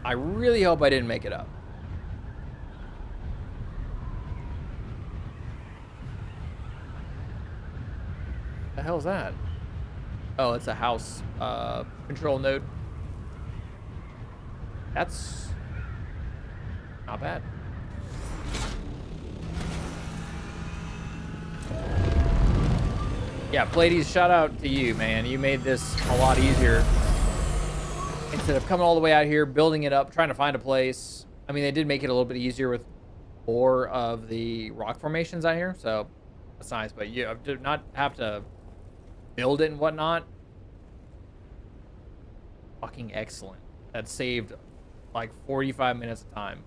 I really hope I didn't make it up. The hell's that? Oh, it's a house control node. That's not bad. Yeah, Pleiades, shout out to you, man. You made this a lot easier. Instead of coming all the way out here, building it up, trying to find a place. I mean, they did make it a little bit easier with more of the rock formations out here, so that's nice. But you do not have to build it and whatnot. Fucking excellent. That saved like 45 minutes of time.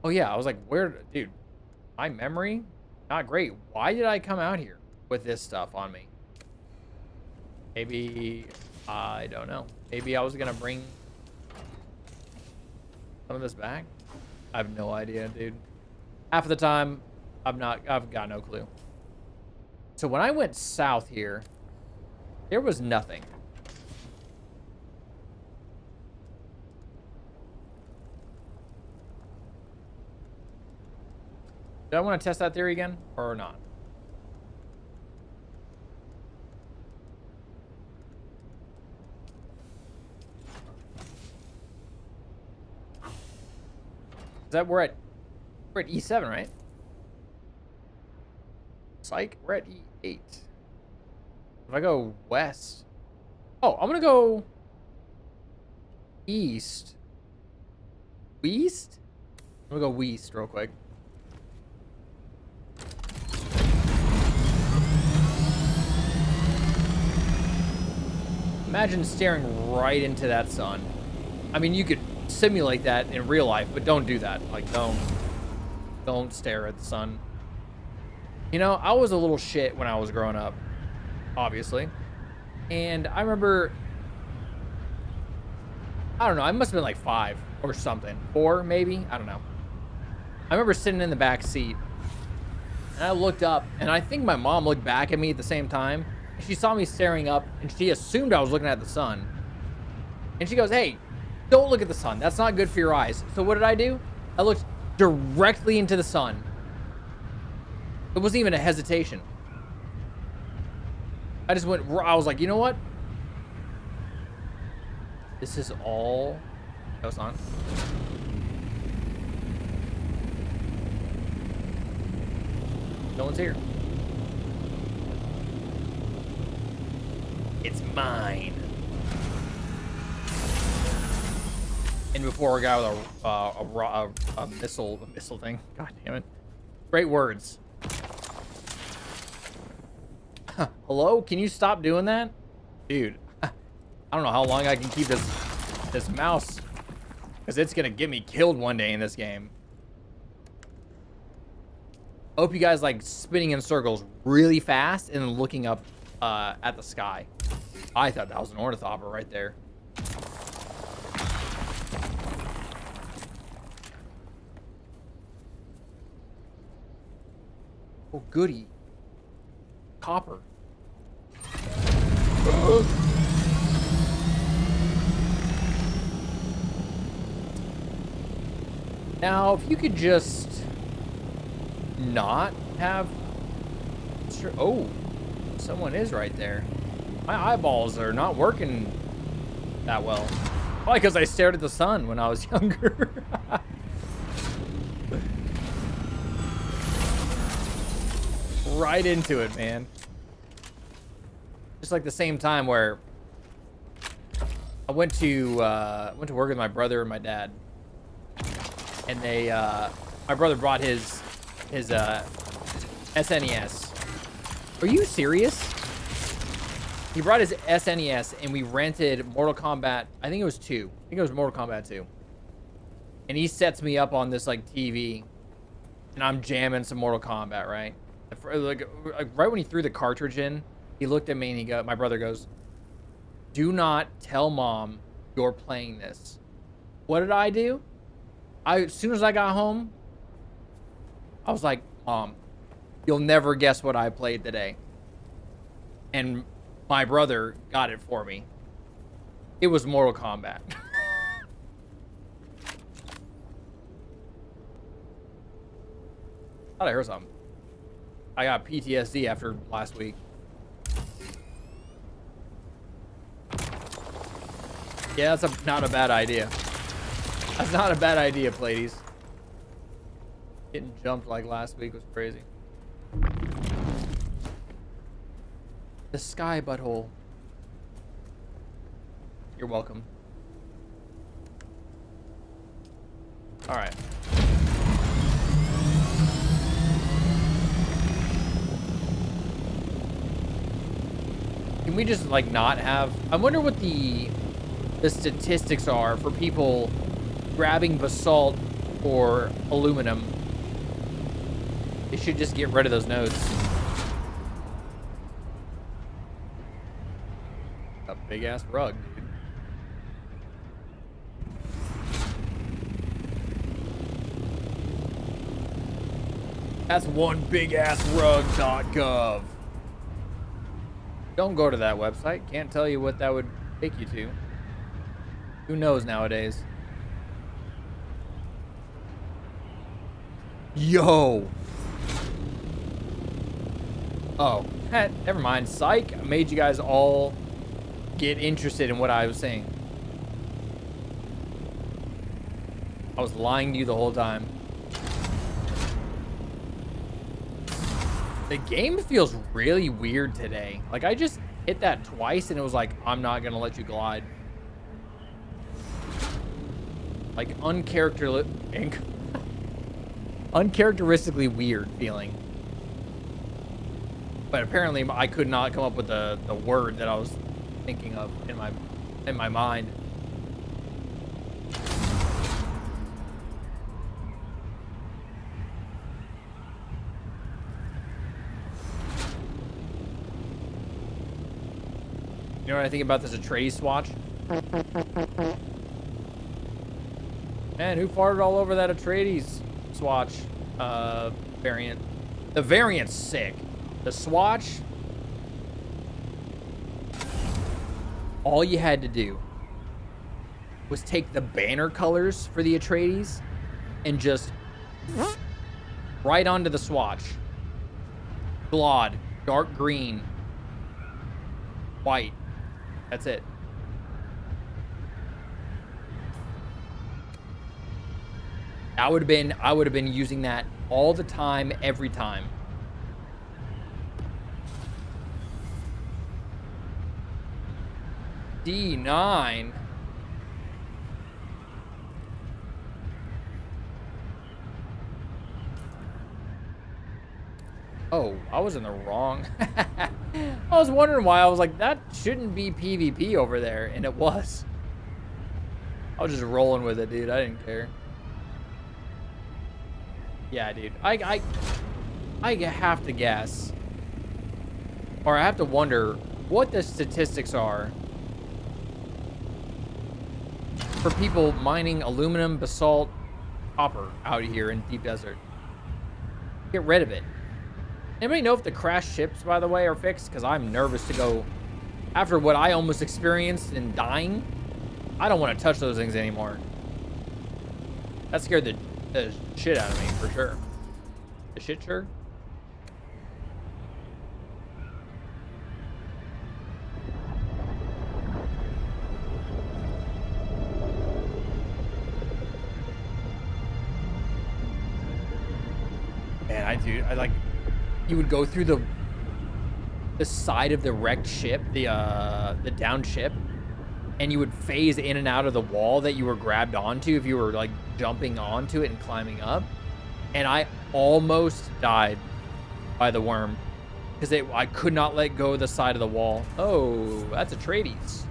Oh yeah, I was like, where, dude, my memory, not great. Why did I come out here with this stuff on me? Maybe, I don't know. Maybe I was gonna bring some of this back. I have no idea, dude. Half of the time, I've got no clue. So when I went south here, there was nothing. Do I want to test that theory again or not? Is that we're at E7, right? Psych, we're at E8. If I go west, oh, I'm gonna go east. West? I'm gonna go west real quick. Imagine staring right into that sun. I mean, you could simulate that in real life, but don't do that. Like, don't stare at the sun. You know, I was a little shit when I was growing up, obviously. And I remember, I don't know, I must have been like 5 or something. 4, maybe? I don't know. I remember sitting in the back seat, and I looked up, and I think my mom looked back at me at the same time, She saw me staring up, and she assumed I was looking at the sun. And she goes, hey, don't look at the sun. That's not good for your eyes. So what did I do? I looked directly into the sun. It wasn't even a hesitation. I just went, I was like, you know what? This is all... No, it's not. No one's here. It's mine. And before a guy with a missile thing. God damn it. Great words. Hello? Can you stop doing that? Dude, I don't know how long I can keep this mouse, because it's gonna get me killed one day in this game. I hope you guys like spinning in circles really fast and then looking up at the sky. I thought that was an ornithopter right there. Oh, goody. Copper. Now, if you could just not have... Oh, someone is right there. My eyeballs are not working that well. Probably because I stared at the sun when I was younger. Right into it, man. Just like the same time where I went to work with my brother and my dad, and they my brother brought his SNES. Are you serious? He brought his SNES and we rented Mortal Kombat. I think it was 2. I think it was Mortal Kombat 2. And he sets me up on this like TV, and I'm jamming some Mortal Kombat, right? Like right when he threw the cartridge in, he looked at me and my brother goes, "Do not tell mom you're playing this." What did I do? As soon as I got home, I was like, "Mom, you'll never guess what I played today." And my brother got it for me. It was Mortal Kombat. Thought I heard something. I got PTSD after last week. Yeah, that's not a bad idea. That's not a bad idea, ladies. Getting jumped like last week was crazy. The sky butthole. You're welcome. All right. Can we just like not have... I wonder what the statistics are for people grabbing basalt or aluminum. They should just get rid of those nodes. A big ass rug, dude. That's one big ass rug.gov. Don't go to that website. Can't tell you what that would take you to. Who knows nowadays? Yo. Oh, never mind. Psych. I made you guys all get interested in what I was saying. I was lying to you the whole time. The game feels really weird today. Like, I just hit that twice and it was like, I'm not gonna let you glide. Like, uncharacteristically weird feeling. But apparently I could not come up with the word that I was thinking of in my mind. You know what I think about this Atreides swatch? Man, who farted all over that Atreides swatch variant? The variant's sick. The swatch, all you had to do was take the banner colors for the Atreides and just right onto the swatch. Blood, dark green, white. That's it. I would have been using that all the time, every time. D9. Oh, I was in the wrong. I was wondering why. I was like, that shouldn't be PvP over there, and it was. I was just rolling with it, dude. I didn't care. Yeah, dude. I have to guess, or I have to wonder what the statistics are for people mining aluminum, basalt, copper out here in deep desert. Get rid of it. Anybody know if the crashed ships, by the way, are fixed? Because I'm nervous to go. After what I almost experienced in dying, I don't want to touch those things anymore. That scared the shit out of me, for sure. The shit sure? Man, I like, you would go through the side of the wrecked ship, the downed ship, and you would phase in and out of the wall that you were grabbed onto if you were like jumping onto it and climbing up. And I almost died by the worm because I could not let go of the side of the wall. Oh, that's Atreides.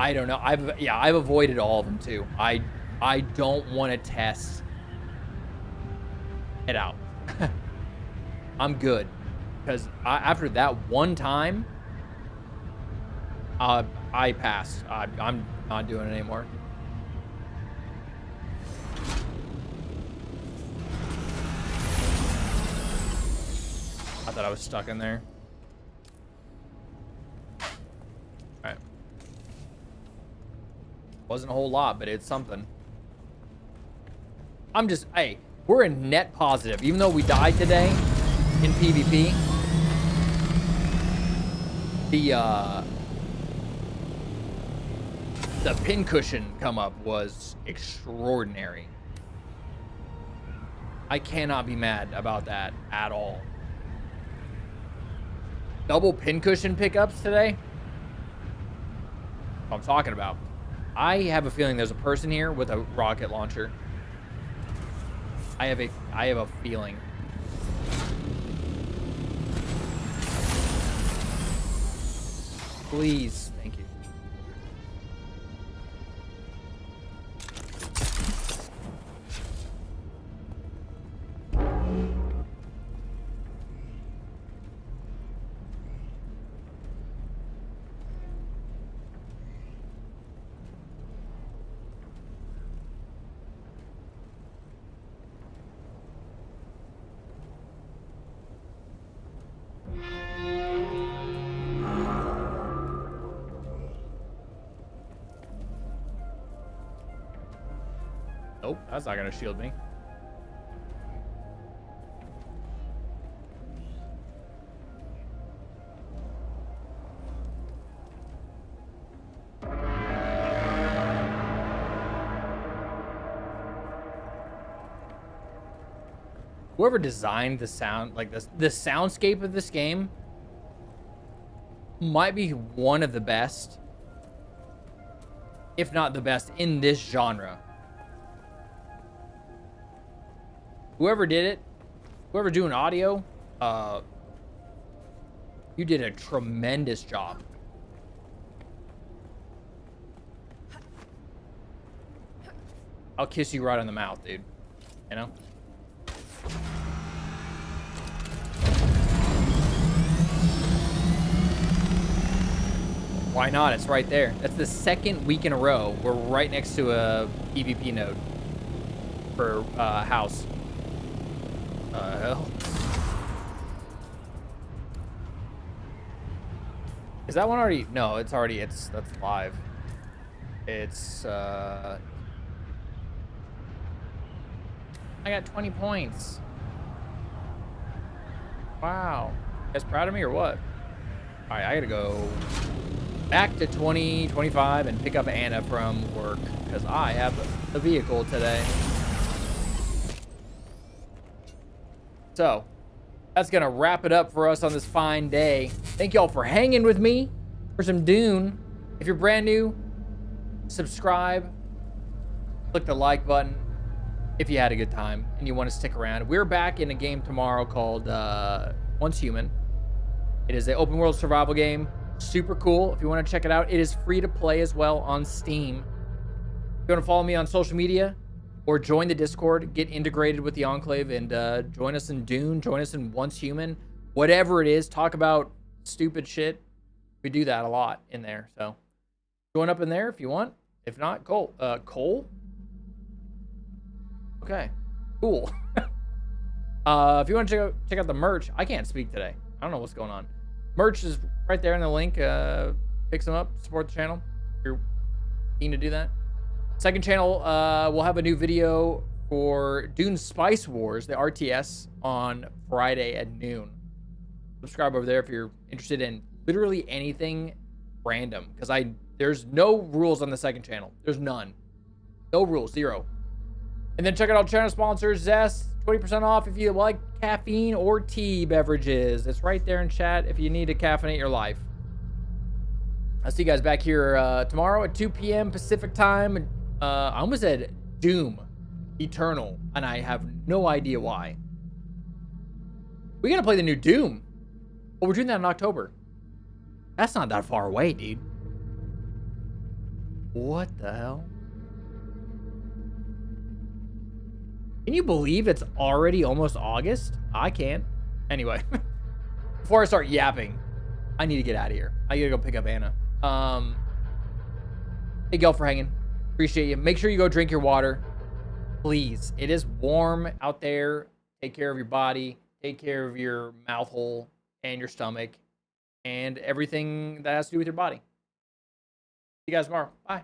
I don't know. I've avoided all of them too. I don't want to test it out. I'm good because after that one time, I passed. I'm not doing it anymore. I thought I was stuck in there. Wasn't a whole lot, but it's something. I'm just, hey, we're in net positive. Even though we died today in PvP, the pincushion come up was extraordinary. I cannot be mad about that at all. Double pincushion pickups today? What I'm talking about. I have a feeling there's a person here with a rocket launcher. I have a feeling. Please, thank you. Nope, that's not gonna shield me. Whoever designed the sound, like the soundscape of this game might be one of the best, if not the best, in this genre. Whoever did it, whoever doing audio, you did a tremendous job. I'll kiss you right on the mouth, dude. You know? Why not? It's right there. That's the second week in a row. We're right next to a PvP node for house. Hell. Is that one already? No, it's already. That's live. It's I got 20 points. Wow. You guys proud of me or what? All right, I gotta go back to 2025 and pick up Anna from work because I have the vehicle today. So that's gonna wrap it up for us on this fine day. Thank y'all for hanging with me for some Dune. If you're brand new, subscribe, click the like button if you had a good time and you want to stick around. We're back in a game tomorrow called Once Human. It is an open world survival game. Super cool. If you want to check it out, it is free to play as well on Steam. If you want to follow me on social media or join the Discord, get integrated with the Enclave and join us in Dune, join us in Once Human, whatever it is, talk about stupid shit. We do that a lot in there. So join up in there if you want. If not, Cole. Cole? Okay, cool. If you want to check out the merch, I can't speak today. I don't know what's going on. Merch is right there in the link. Pick some up, support the channel. If you're keen to do that. Second channel, we'll have a new video for Dune Spice Wars, the RTS, on Friday at noon. Subscribe over there if you're interested in literally anything random, because there's no rules on the second channel. There's none. No rules, zero. And then check out our channel sponsors, Zest, 20% off if you like caffeine or tea beverages. It's right there in chat if you need to caffeinate your life. I'll see you guys back here tomorrow at 2 p.m. Pacific time. I almost said Doom Eternal, and I have no idea why. We gotta play the new Doom. Oh, we're doing that in October. That's not that far away, dude. What the hell? Can you believe it's already almost August? I can't. Anyway, before I start yapping, I need to get out of here. I gotta go pick up Anna. Thank y'all for hanging. Appreciate you. Make sure you go drink your water. Please. It is warm out there. Take care of your body. Take care of your mouth hole and your stomach and everything that has to do with your body. See you guys tomorrow. Bye.